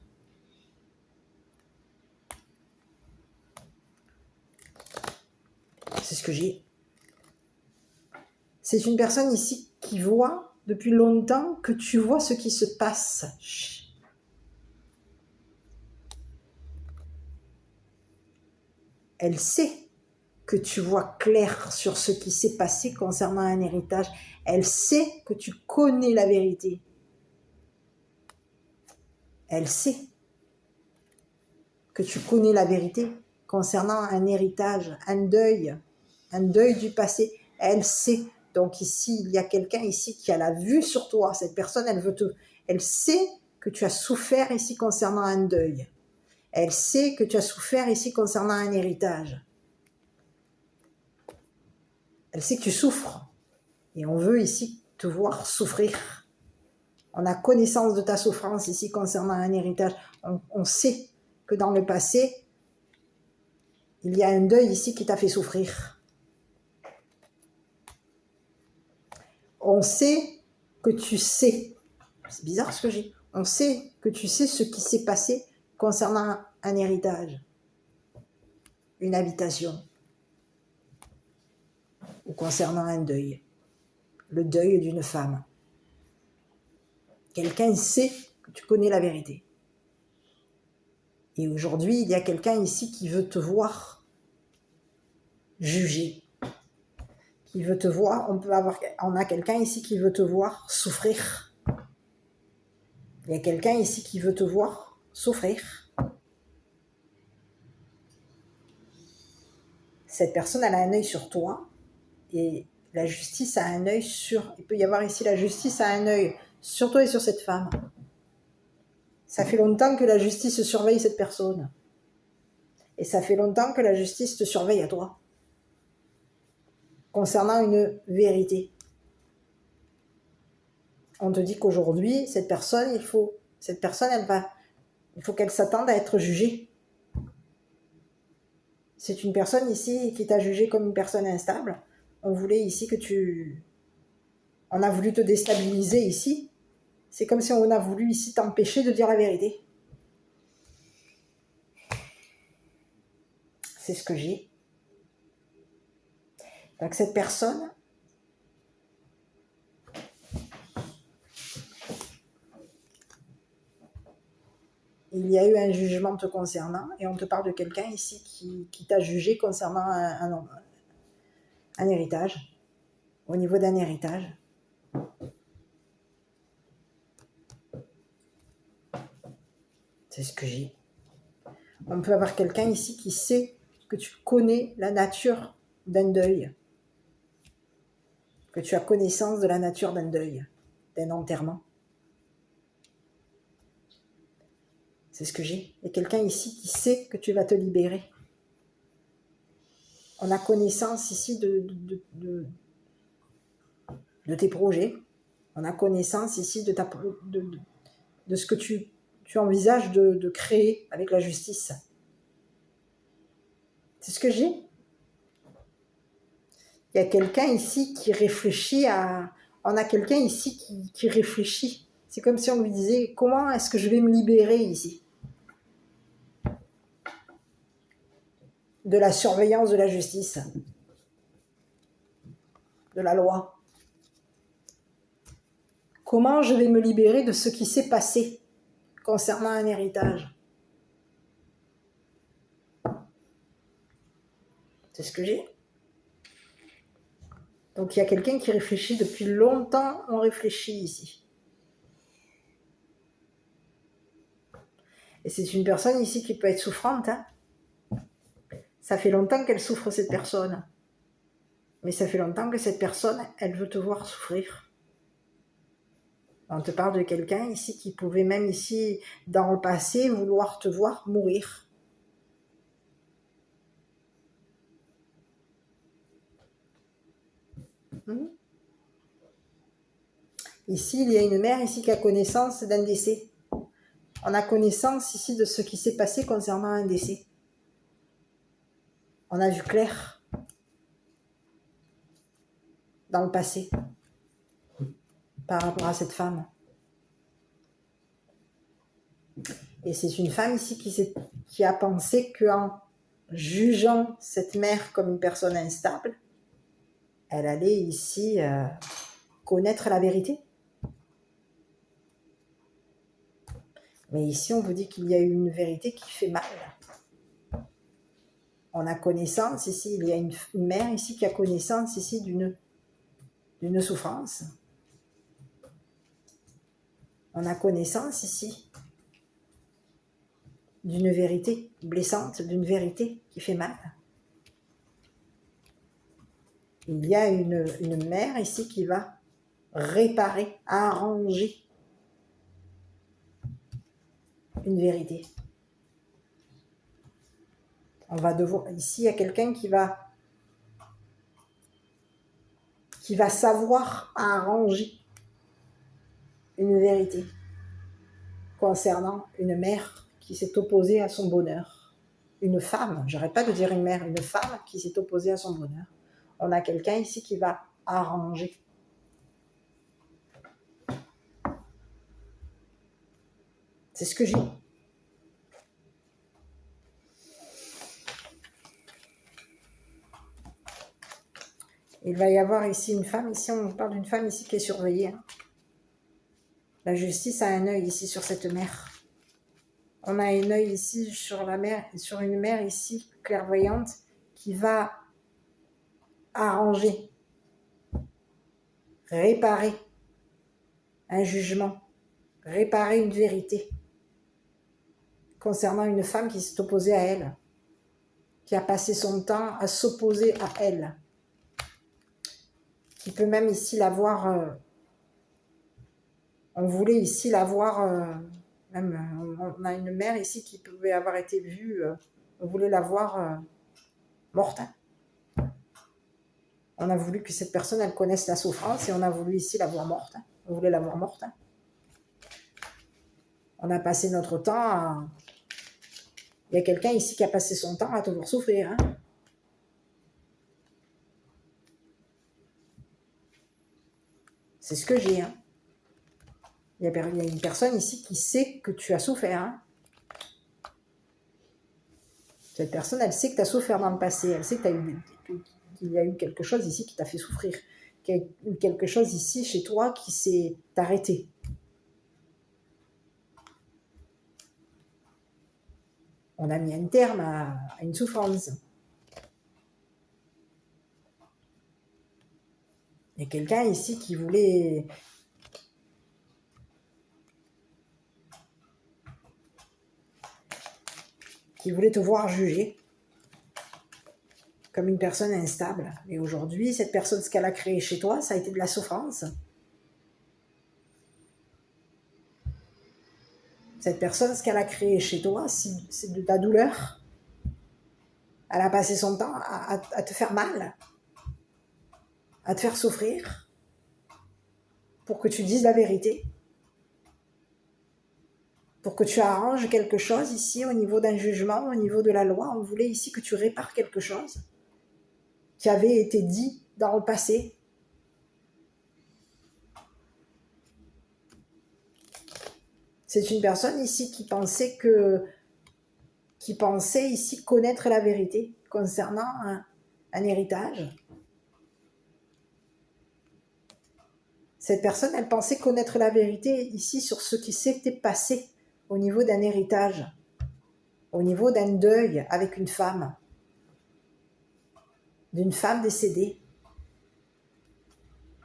C'est ce que j'ai. C'est une personne ici qui voit depuis longtemps que tu vois ce qui se passe. Elle sait que tu vois clair sur ce qui s'est passé concernant un héritage. Elle sait que tu connais la vérité. Elle sait que tu connais la vérité concernant un héritage, un deuil du passé. Elle sait. Donc ici, il y a quelqu'un ici qui a la vue sur toi. Cette personne, elle sait que tu as souffert ici concernant un deuil. Elle sait que tu as souffert ici concernant un héritage. Elle sait que tu souffres. Et on veut ici te voir souffrir. On a connaissance de ta souffrance ici concernant un héritage. On sait que dans le passé, il y a un deuil ici qui t'a fait souffrir. On sait que tu sais. C'est bizarre ce que j'ai. On sait que tu sais ce qui s'est passé concernant un héritage, une habitation, ou concernant un deuil, le deuil d'une femme. Quelqu'un sait que tu connais la vérité. Et aujourd'hui, il y a quelqu'un ici qui veut te voir juger, qui veut te voir, on a quelqu'un ici qui veut te voir souffrir. Il y a quelqu'un ici qui veut te voir souffrir. Cette personne, elle a un œil sur toi et la justice a un œil sur... Il peut y avoir ici la justice a un œil sur toi et sur cette femme. Ça fait longtemps que la justice surveille cette personne. Et ça fait longtemps que la justice te surveille à toi. Concernant une vérité. On te dit qu'aujourd'hui, cette personne, il faut qu'elle s'attende à être jugée. C'est une personne ici qui t'a jugé comme une personne instable. On voulait ici on a voulu te déstabiliser ici. C'est comme si on a voulu ici t'empêcher de dire la vérité. C'est ce que j'ai. Donc cette personne, il y a eu un jugement te concernant et on te parle de quelqu'un ici qui t'a jugé concernant un héritage, au niveau d'un héritage. C'est ce que j'ai. On peut avoir quelqu'un ici qui sait que tu connais la nature d'un deuil, que tu as connaissance de la nature d'un deuil, d'un enterrement. C'est ce que j'ai. Il y a quelqu'un ici qui sait que tu vas te libérer. On a connaissance ici de tes projets. On a connaissance ici de ce que tu envisages de créer avec la justice. C'est ce que j'ai. Il y a quelqu'un ici qui réfléchit à... On a quelqu'un ici qui réfléchit. C'est comme si on lui disait, comment est-ce que je vais me libérer ici de la surveillance de la justice, de la loi. Comment je vais me libérer de ce qui s'est passé concernant un héritage? C'est ce que j'ai. Donc il y a quelqu'un qui réfléchit depuis longtemps, on réfléchit ici. Et c'est une personne ici qui peut être souffrante. Hein. Ça fait longtemps qu'elle souffre, cette personne. Mais ça fait longtemps que cette personne, elle veut te voir souffrir. On te parle de quelqu'un ici qui pouvait même ici, dans le passé, vouloir te voir mourir. Ici, il y a une mère ici qui a connaissance d'un décès. On a connaissance ici de ce qui s'est passé concernant un décès. On a vu clair dans le passé par rapport à cette femme. Et c'est une femme ici qui a pensé qu'en jugeant cette mère comme une personne instable, elle allait ici connaître la vérité. Mais ici, on vous dit qu'il y a une vérité qui fait mal. On a connaissance ici, il y a une mère ici qui a connaissance ici d'une souffrance. On a connaissance ici d'une vérité blessante, d'une vérité qui fait mal. Il y a une mère ici qui va réparer, arranger une vérité. On va devoir, ici, il y a quelqu'un qui va savoir arranger une vérité concernant une mère qui s'est opposée à son bonheur. Une femme, j'arrête pas de dire une mère, une femme qui s'est opposée à son bonheur. On a quelqu'un ici qui va arranger. C'est ce que j'ai. Il va y avoir ici une femme, ici on parle d'une femme ici qui est surveillée. Hein. La justice a un œil ici sur cette mère. On a un œil ici sur la mère, sur une mère ici clairvoyante qui va arranger, réparer un jugement, réparer une vérité concernant une femme qui s'est opposée à elle, qui a passé son temps à s'opposer à elle, qui peut même ici la voir, on voulait ici la voir, même, on a une mère ici qui pouvait avoir été vue, on voulait la voir morte. On a voulu que cette personne, elle connaisse la souffrance et on a voulu ici la voir morte. On voulait la voir morte. On a passé notre temps à... Il y a quelqu'un ici qui a passé son temps à te voir souffrir. Hein. C'est ce que j'ai. Hein. Il y a une personne ici qui sait que tu as souffert. Hein. Cette personne, elle sait que tu as souffert dans le passé, elle sait qu'il y a eu quelque chose ici qui t'a fait souffrir, qu'il y a eu quelque chose ici chez toi qui s'est arrêté. On a mis un terme à une souffrance. Il y a quelqu'un ici qui voulait te voir juger comme une personne instable. Et aujourd'hui, cette personne, ce qu'elle a créé chez toi, ça a été de la souffrance. Cette personne, ce qu'elle a créé chez toi, c'est de ta douleur. Elle a passé son temps à te faire mal, à te faire souffrir, pour que tu dises la vérité, pour que tu arranges quelque chose ici au niveau d'un jugement, au niveau de la loi. On voulait ici que tu répares quelque chose qui avait été dit dans le passé. C'est une personne ici qui pensait ici connaître la vérité concernant un héritage. Cette personne, elle pensait connaître la vérité ici sur ce qui s'était passé au niveau d'un héritage, au niveau d'un deuil avec une femme, d'une femme décédée.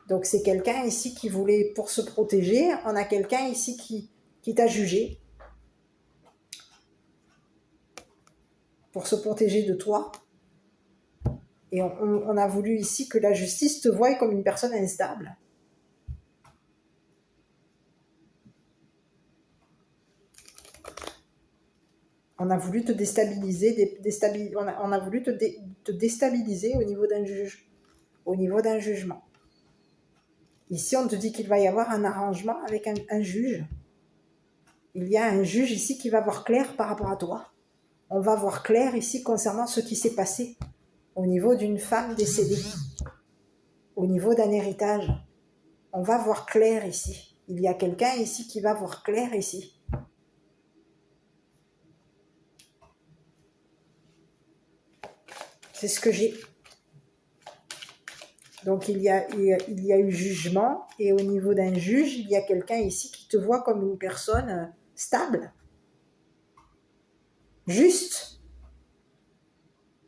Donc c'est quelqu'un ici qui voulait, pour se protéger, on a quelqu'un ici qui t'a jugé, pour se protéger de toi. Et on a voulu ici que la justice te voie comme une personne instable. On a voulu te déstabiliser, on a voulu te déstabiliser au niveau d'un juge, au niveau d'un jugement. Ici, on te dit qu'il va y avoir un arrangement avec un juge. Il y a un juge ici qui va voir clair par rapport à toi. On va voir clair ici concernant ce qui s'est passé au niveau d'une femme décédée, au niveau d'un héritage. On va voir clair ici. Il y a quelqu'un ici qui va voir clair ici. C'est ce que j'ai. Donc il y a eu jugement, et au niveau d'un juge, il y a quelqu'un ici qui te voit comme une personne stable, juste.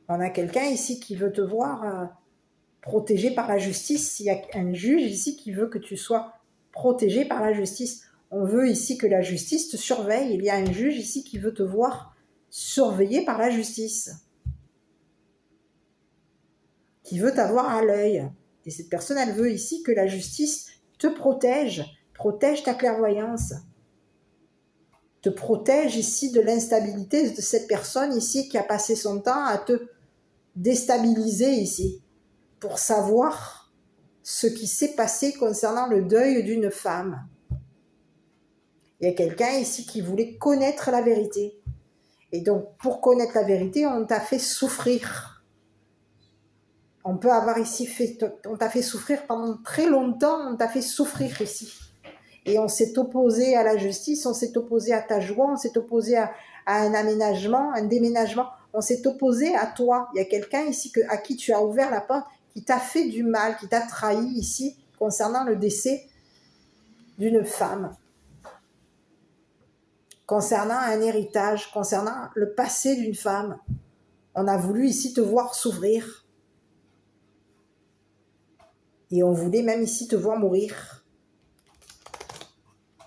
On a quelqu'un ici qui veut te voir protégé par la justice. Il y a un juge ici qui veut que tu sois protégé par la justice. On veut ici que la justice te surveille. Il y a un juge ici qui veut te voir surveillé par la justice, qui veut t'avoir à l'œil. Et cette personne, elle veut ici que la justice te protège ta clairvoyance, te protège ici de l'instabilité de cette personne ici qui a passé son temps à te déstabiliser ici, pour savoir ce qui s'est passé concernant le deuil d'une femme. Il y a quelqu'un ici qui voulait connaître la vérité. Et donc, pour connaître la vérité, on t'a fait souffrir. On peut avoir ici on t'a fait souffrir pendant très longtemps, on t'a fait souffrir ici. Et on s'est opposé à la justice, on s'est opposé à ta joie, on s'est opposé à un aménagement, un déménagement. On s'est opposé à toi. Il y a quelqu'un ici à qui tu as ouvert la porte, qui t'a fait du mal, qui t'a trahi ici, concernant le décès d'une femme, concernant un héritage, concernant le passé d'une femme. On a voulu ici te voir s'ouvrir. Et on voulait même ici te voir mourir.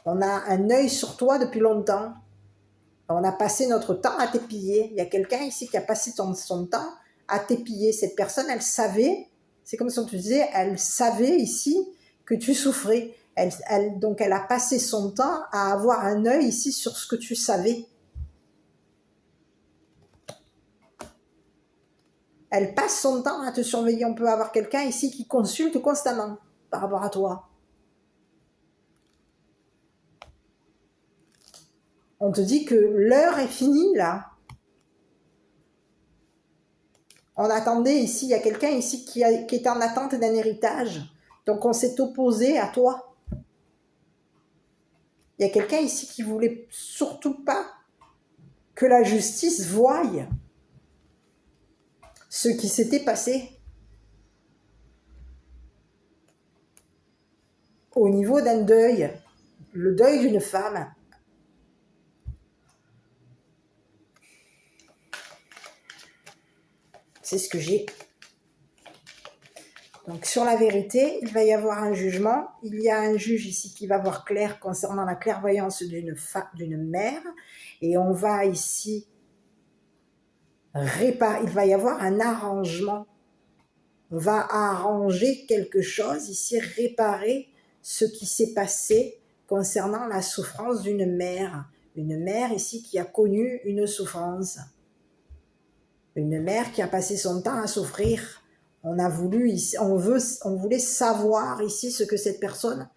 On a un œil sur toi depuis longtemps. On a passé notre temps à t'épiller. Il y a quelqu'un ici qui a passé son temps à t'épiller. Cette personne, elle savait, c'est comme si on te disait, elle savait ici que tu souffrais. Donc elle a passé son temps à avoir un œil ici sur ce que tu savais. Elle passe son temps à te surveiller. On peut avoir quelqu'un ici qui consulte constamment par rapport à toi. On te dit que l'heure est finie là. On attendait ici, il y a quelqu'un ici qui est en attente d'un héritage. Donc on s'est opposé à toi. Il y a quelqu'un ici qui voulait surtout pas que la justice voie ce qui s'était passé au niveau d'un deuil, le deuil d'une femme. C'est ce que j'ai. Donc sur la vérité, il va y avoir un jugement. Il y a un juge ici qui va voir clair concernant la clairvoyance d'une mère. Et on va ici réparer. Il va y avoir un arrangement. On va arranger quelque chose ici, réparer ce qui s'est passé concernant la souffrance d'une mère. Une mère ici qui a connu une souffrance. Une mère qui a passé son temps à souffrir. On a voulu ici, on voulait savoir ici ce que cette personne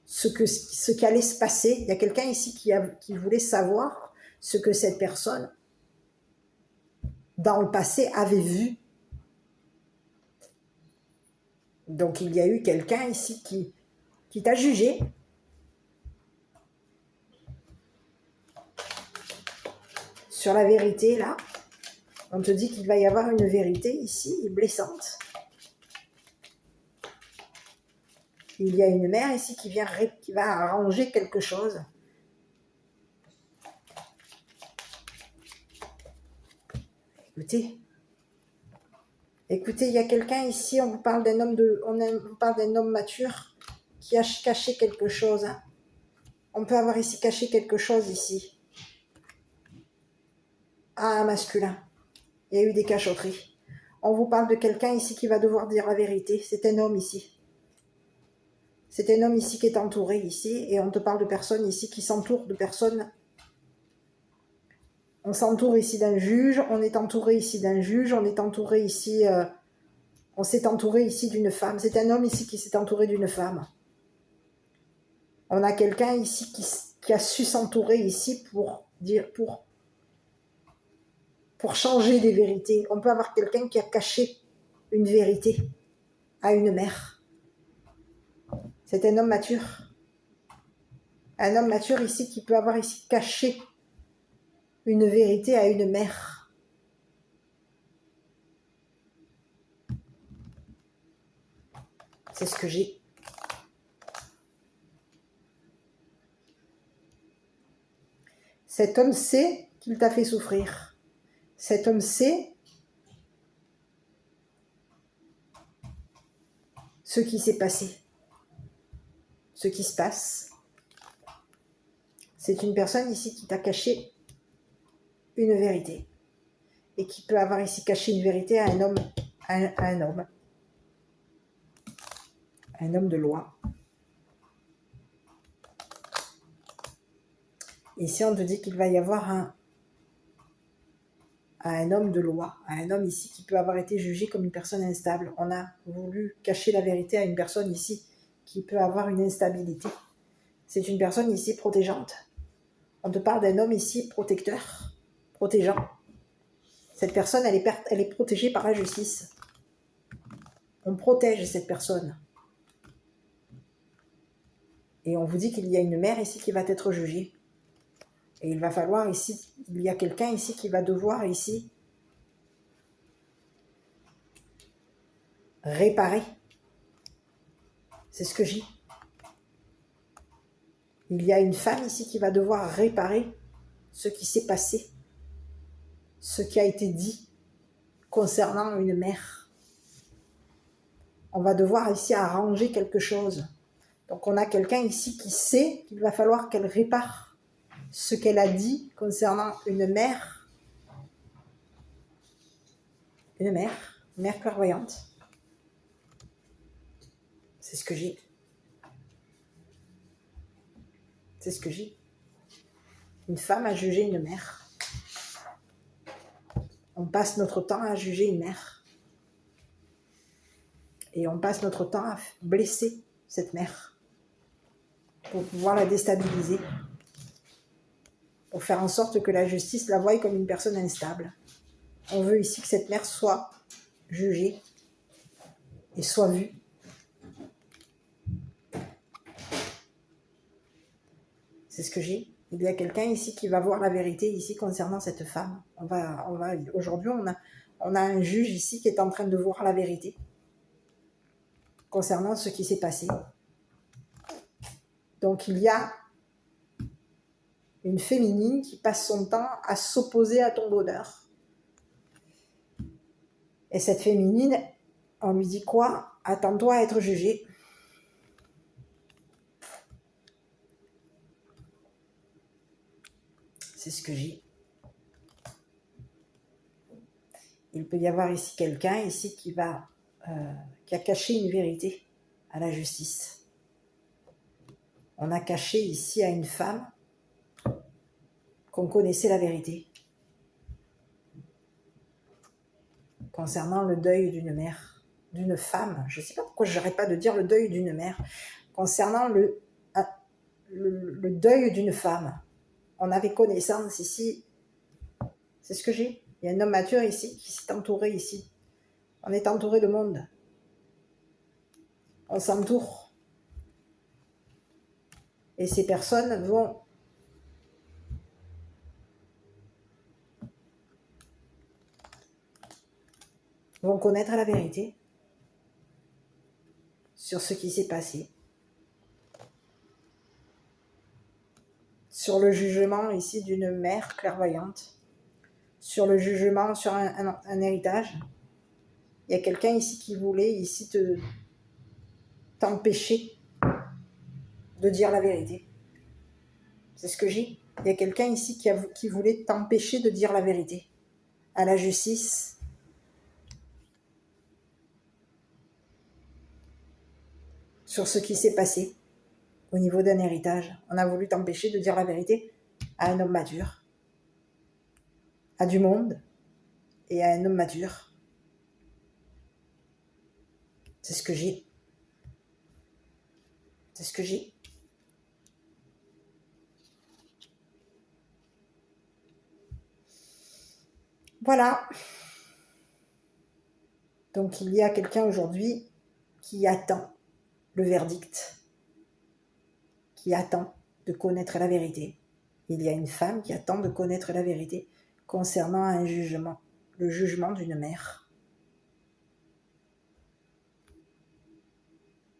ce qui allait se passer. Il y a quelqu'un ici qui voulait savoir ce que cette personne dans le passé avait vu. Donc il y a eu quelqu'un ici qui t'a jugé. Sur la vérité là, on te dit qu'il va y avoir une vérité ici blessante. Il y a une mère ici qui va arranger quelque chose. Écoutez, il y a quelqu'un ici, on vous parle d'un homme mature qui a caché quelque chose. On peut avoir ici caché quelque chose ici. Ah, un masculin. Il y a eu des cachotteries. On vous parle de quelqu'un ici qui va devoir dire la vérité. C'est un homme ici. C'est un homme ici qui est entouré ici. Et on te parle de personnes ici qui s'entourent de personnes. On s'entoure ici d'un juge. On est entouré ici d'un juge. On est entouré ici... on s'est entouré ici d'une femme. C'est un homme ici qui s'est entouré d'une femme. On a quelqu'un ici qui a su s'entourer ici pour changer des vérités. On peut avoir quelqu'un qui a caché une vérité à une mère. C'est un homme mature. Un homme mature ici qui peut avoir ici caché une vérité à une mère. C'est ce que j'ai. Cet homme sait qu'il t'a fait souffrir. Cet homme sait ce qui s'est passé. Ce qui se passe. C'est une personne ici qui t'a caché une vérité. Et qui peut avoir ici caché une vérité à un homme. Un homme de loi. Ici, on te dit qu'il va y avoir un homme de loi, un homme ici qui peut avoir été jugé comme une personne instable. On a voulu cacher la vérité à une personne ici qui peut avoir une instabilité. C'est une personne ici protégeante. On te parle d'un homme ici protecteur, protégeant. Cette personne, elle est protégée par la justice. On protège cette personne. Et on vous dit qu'il y a une mère ici qui va être jugée. Et il va falloir ici, il y a quelqu'un ici qui va devoir ici réparer. C'est ce que j'ai. Il y a une femme ici qui va devoir réparer ce qui s'est passé, ce qui a été dit concernant une mère. On va devoir ici arranger quelque chose. Donc on a quelqu'un ici qui sait qu'il va falloir qu'elle répare ce qu'elle a dit concernant une mère clairvoyante. C'est ce que j'ai. C'est ce que j'ai. Une femme a jugé une mère. On passe notre temps à juger une mère. Et on passe notre temps à blesser cette mère pour pouvoir la déstabiliser, pour faire en sorte que la justice la voie comme une personne instable. On veut ici que cette mère soit jugée et soit vue. C'est ce que j'ai. Il y a quelqu'un ici qui va voir la vérité ici concernant cette femme. Aujourd'hui, on a un juge ici qui est en train de voir la vérité concernant ce qui s'est passé. Donc il y a une féminine qui passe son temps à s'opposer à ton bonheur. Et cette féminine, on lui dit quoi? Attends-toi à être jugée. C'est ce que j'ai. Il peut y avoir ici quelqu'un ici qui a caché une vérité à la justice. On a caché ici à une femme qu'on connaissait la vérité concernant le deuil d'une mère, d'une femme. Je ne sais pas pourquoi je n'arrête pas de dire le deuil d'une mère. Concernant le deuil d'une femme. On avait connaissance ici. C'est ce que j'ai. Il y a un homme mature ici qui s'est entouré ici. On est entouré de monde. On s'entoure. Et ces personnes vont connaître la vérité sur ce qui s'est passé. Sur le jugement ici d'une mère clairvoyante. Sur le jugement sur un héritage. Il y a quelqu'un ici qui voulait ici t'empêcher de dire la vérité. C'est ce que j'ai. Il y a quelqu'un ici qui voulait t'empêcher de dire la vérité à la justice. Sur ce qui s'est passé au niveau d'un héritage. On a voulu t'empêcher de dire la vérité à un homme mature, à du monde et à un homme mature. C'est ce que j'ai. C'est ce que j'ai. Voilà. Donc il y a quelqu'un aujourd'hui qui attend le verdict, qui attend de connaître la vérité. Il y a une femme qui attend de connaître la vérité concernant un jugement, le jugement d'une mère.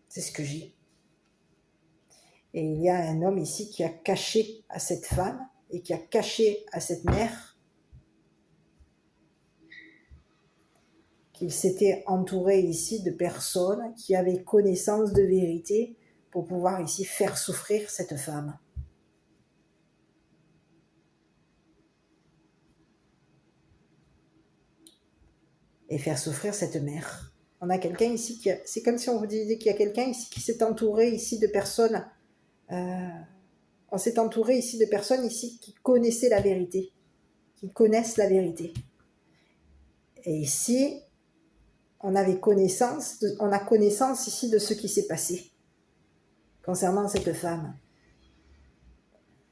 C'est ce que j'ai. Et il y a un homme ici qui a caché à cette femme et qui a caché à cette mère qu'il s'était entouré ici de personnes qui avaient connaissance de vérité pour pouvoir ici faire souffrir cette femme. Et faire souffrir cette mère. On a quelqu'un ici c'est comme si on vous disait qu'il y a quelqu'un ici qui s'est entouré ici de personnes. On s'est entouré ici de personnes ici qui connaissaient la vérité, qui connaissent la vérité. Et ici, on a connaissance ici de ce qui s'est passé concernant cette femme.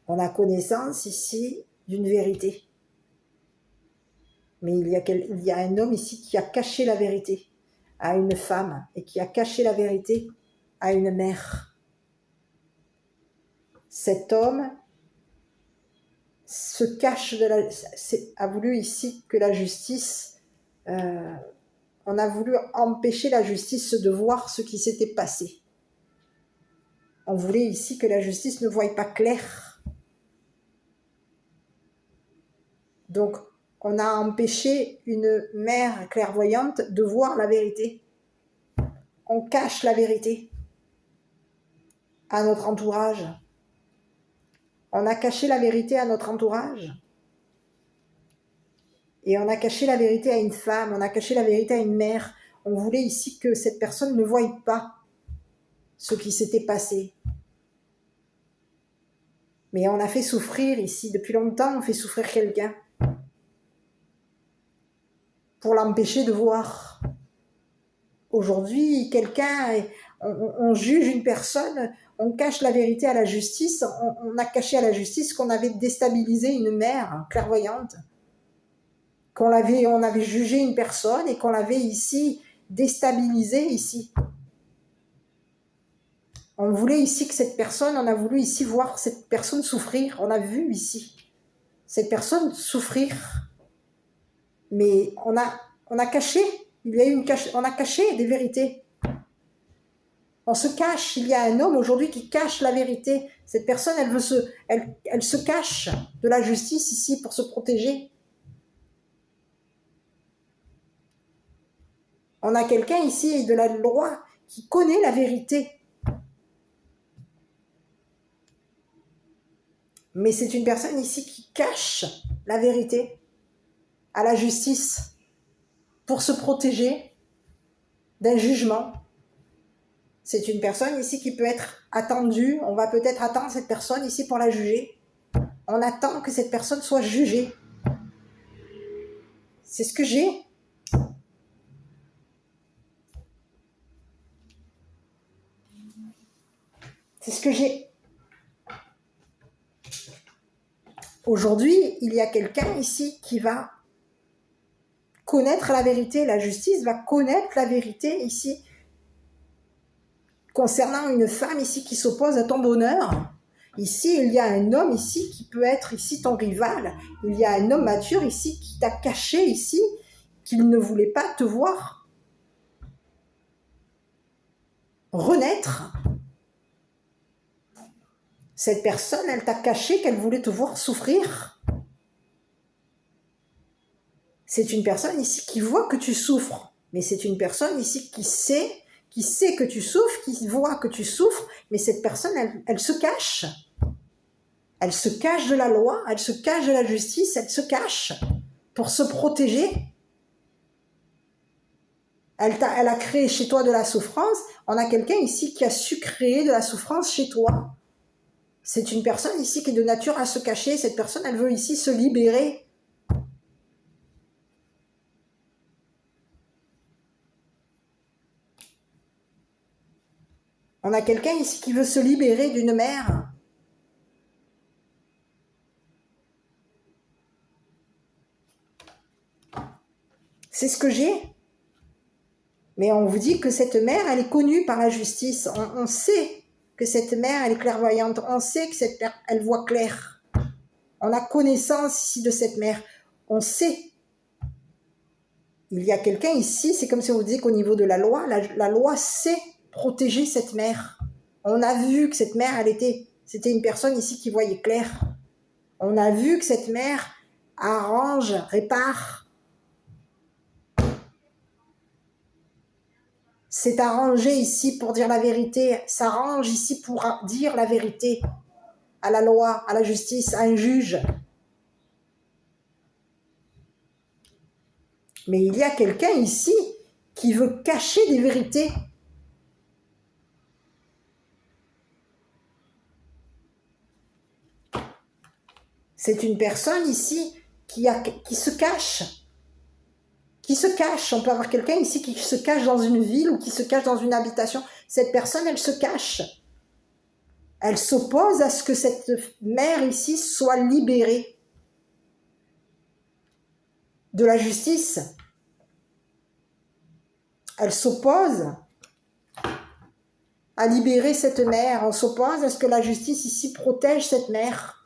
On a connaissance ici d'une vérité. Mais il y a un homme ici qui a caché la vérité à une femme et qui a caché la vérité à une mère. Cet homme se cache a voulu ici que la justice, on a voulu empêcher la justice de voir ce qui s'était passé. On voulait ici que la justice ne voie pas clair. Donc, on a empêché une mère clairvoyante de voir la vérité. On cache la vérité à notre entourage. On a caché la vérité à notre entourage. Et on a caché la vérité à une femme, on a caché la vérité à une mère. On voulait ici que cette personne ne voie pas ce qui s'était passé. Mais on a fait souffrir ici, depuis longtemps, on fait souffrir quelqu'un pour l'empêcher de voir. Aujourd'hui, on juge une personne, on cache la vérité à la justice, on a caché à la justice qu'on avait déstabilisé une mère clairvoyante, on avait jugé une personne et qu'on l'avait ici déstabilisée ici. On voulait ici que cette personne, on a voulu ici voir cette personne souffrir. On a vu ici cette personne souffrir. Mais on a caché, on a caché des vérités. On se cache, il y a un homme aujourd'hui qui cache la vérité. Cette personne, elle se cache de la justice ici pour se protéger. On a quelqu'un ici de la loi qui connaît la vérité. Mais c'est une personne ici qui cache la vérité à la justice pour se protéger d'un jugement. C'est une personne ici qui peut être attendue. On va peut-être attendre cette personne ici pour la juger. On attend que cette personne soit jugée. C'est ce que j'ai. C'est ce que j'ai. Aujourd'hui, il y a quelqu'un ici qui va connaître la vérité. La justice va connaître la vérité ici concernant une femme ici qui s'oppose à ton bonheur. Ici, il y a un homme ici qui peut être ici ton rival. Il y a un homme mature ici qui t'a caché ici, qu'il ne voulait pas te voir renaître. Cette personne, elle t'a caché qu'elle voulait te voir souffrir. C'est une personne ici qui voit que tu souffres. Mais c'est une personne ici qui sait que tu souffres, qui voit que tu souffres. Mais cette personne, elle se cache. Elle se cache de la loi, elle se cache de la justice, elle se cache pour se protéger. Elle a créé chez toi de la souffrance. On a quelqu'un ici qui a su créer de la souffrance chez toi. C'est une personne ici qui est de nature à se cacher. Cette personne, elle veut ici se libérer. On a quelqu'un ici qui veut se libérer d'une mère. C'est ce que j'ai. Mais on vous dit que cette mère, elle est connue par la justice. On sait que cette mère, elle est clairvoyante. On sait que cette mère, elle voit clair. On a connaissance ici de cette mère. On sait. Il y a quelqu'un ici, c'est comme si on vous disait qu'au niveau de la loi, la loi sait protéger cette mère. On a vu que cette mère, c'était une personne ici qui voyait clair. On a vu que cette mère arrange, répare. C'est arrangé ici pour dire la vérité, s'arrange ici pour dire la vérité à la loi, à la justice, à un juge. Mais il y a quelqu'un ici qui veut cacher des vérités. C'est une personne ici qui se cache. Qui se cache. On peut avoir quelqu'un ici qui se cache dans une ville ou qui se cache dans une habitation. Cette personne, elle se cache. Elle s'oppose à ce que cette mère ici soit libérée de la justice. Elle s'oppose à libérer cette mère. On s'oppose à ce que la justice ici protège cette mère.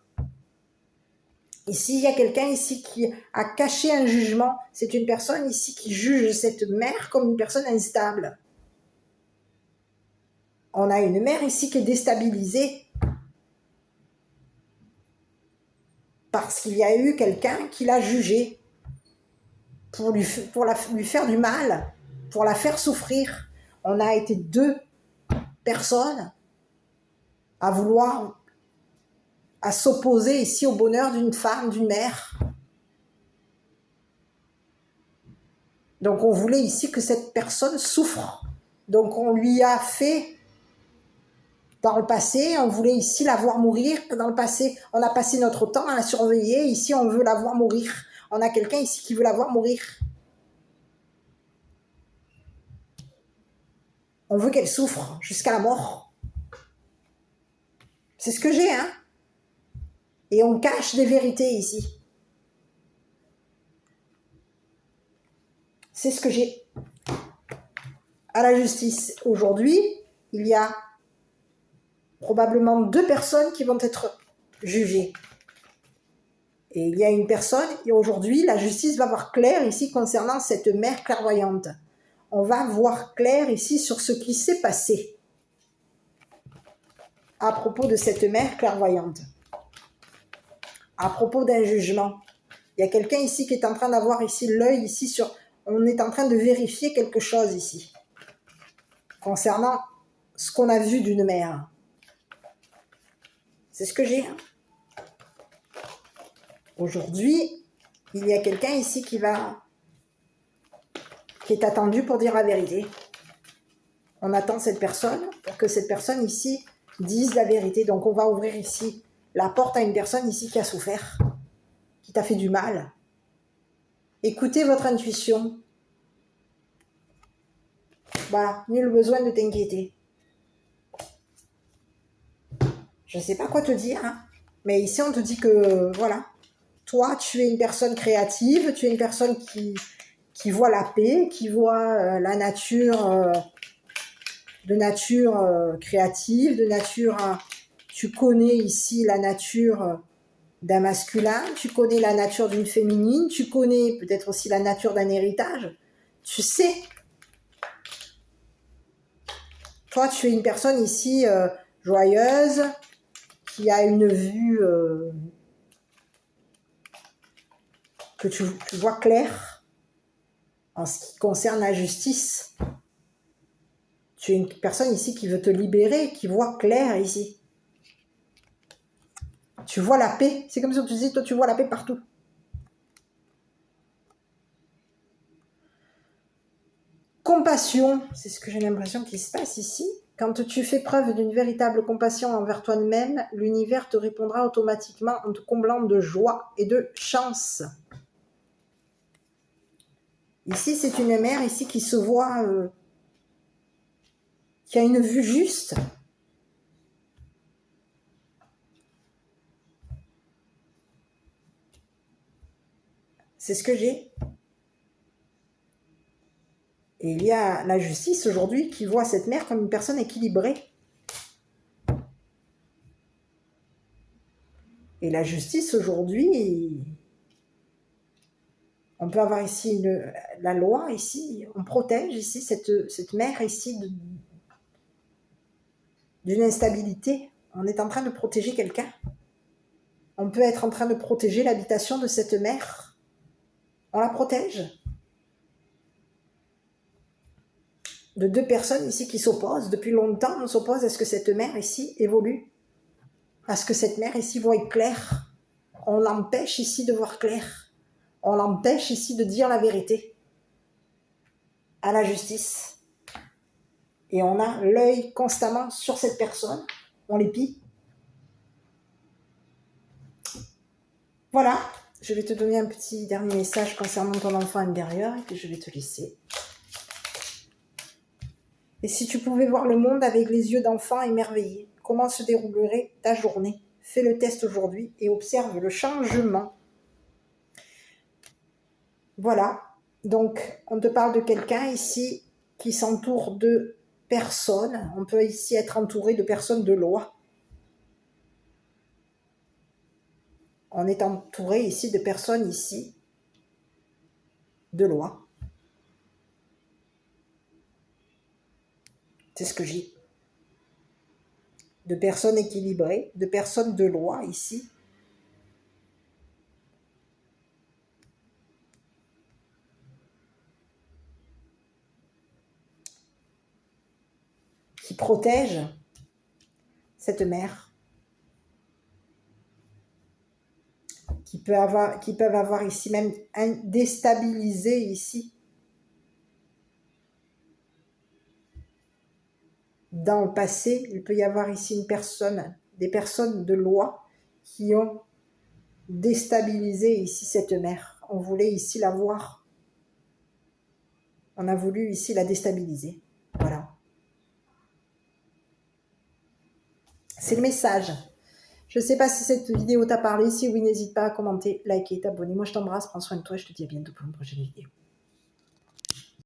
Ici, il y a quelqu'un ici qui a caché un jugement. C'est une personne ici qui juge cette mère comme une personne instable. On a une mère ici qui est déstabilisée parce qu'il y a eu quelqu'un qui l'a jugée pour lui faire du mal, pour la faire souffrir. On a été deux personnes à s'opposer ici au bonheur d'une femme, d'une mère. Donc on voulait ici que cette personne souffre. Donc on lui a fait, dans le passé, on voulait ici la voir mourir. Dans le passé, on a passé notre temps à la surveiller. Ici, on veut la voir mourir. On a quelqu'un ici qui veut la voir mourir. On veut qu'elle souffre jusqu'à la mort. C'est ce que j'ai, hein. Et on cache des vérités ici. C'est ce que j'ai. À la justice, aujourd'hui, il y a probablement 2 personnes qui vont être jugées. Et il y a une personne, et aujourd'hui, la justice va voir clair ici concernant cette mère clairvoyante. On va voir clair ici sur ce qui s'est passé à propos de cette mère clairvoyante. À propos d'un jugement. Il y a quelqu'un ici qui est en train d'avoir ici l'œil ici sur... On est en train de vérifier quelque chose ici. Concernant ce qu'on a vu d'une mère. C'est ce que j'ai. Aujourd'hui, il y a quelqu'un ici qui est attendu pour dire la vérité. On attend cette personne pour que cette personne ici dise la vérité. Donc on va ouvrir ici la porte à une personne ici qui a souffert, qui t'a fait du mal. Écoutez votre intuition. Voilà, nul besoin de t'inquiéter. Je ne sais pas quoi te dire, hein, mais ici on te dit que, voilà, toi tu es une personne créative, tu es une personne qui voit la paix, qui voit la nature, de nature créative, de nature... tu connais ici la nature d'un masculin, tu connais la nature d'une féminine, tu connais peut-être aussi la nature d'un héritage. Tu sais. Toi, tu es une personne ici joyeuse, qui a une vue que tu vois claire en ce qui concerne la justice. Tu es une personne ici qui veut te libérer, qui voit clair ici. Tu vois la paix. C'est comme si on te disait, toi, tu vois la paix partout. Compassion, c'est ce que j'ai l'impression qu'il se passe ici. Quand tu fais preuve d'une véritable compassion envers toi-même, l'univers te répondra automatiquement en te comblant de joie et de chance. Ici, c'est une mère ici qui se voit, qui a une vue juste. C'est ce que j'ai. Et il y a la justice aujourd'hui qui voit cette mère comme une personne équilibrée. Et la justice aujourd'hui, on peut avoir ici la loi, ici, on protège ici cette mère ici d'une instabilité. On est en train de protéger quelqu'un. On peut être en train de protéger l'habitation de cette mère. On la protège. De 2 personnes ici qui s'opposent. Depuis longtemps, on s'oppose à ce que cette mère ici évolue. À ce que cette mère ici voie clair. On l'empêche ici de voir clair. On l'empêche ici de dire la vérité. À la justice. Et on a l'œil constamment sur cette personne. On l'épie. Voilà. Je vais te donner un petit dernier message concernant ton enfant intérieur et puis je vais te laisser. Et si tu pouvais voir le monde avec les yeux d'enfant émerveillé, comment se déroulerait ta journée? Fais le test aujourd'hui et observe le changement. Voilà. Donc, on te parle de quelqu'un ici qui s'entoure de personnes. On peut ici être entouré de personnes de loi. On est entouré ici de personnes ici de loi. C'est ce que j'ai. De personnes équilibrées, de personnes de loi ici. Qui protègent cette mère. Qui peuvent avoir ici même déstabilisé ici. Dans le passé, il peut y avoir ici des personnes de loi qui ont déstabilisé ici cette mère. On voulait ici la voir. On a voulu ici la déstabiliser. Voilà. C'est le message. Je ne sais pas si cette vidéo t'a parlé. Si oui, n'hésite pas à commenter, liker, t'abonner. Moi, je t'embrasse. Prends soin de toi. Je te dis à bientôt pour une prochaine vidéo.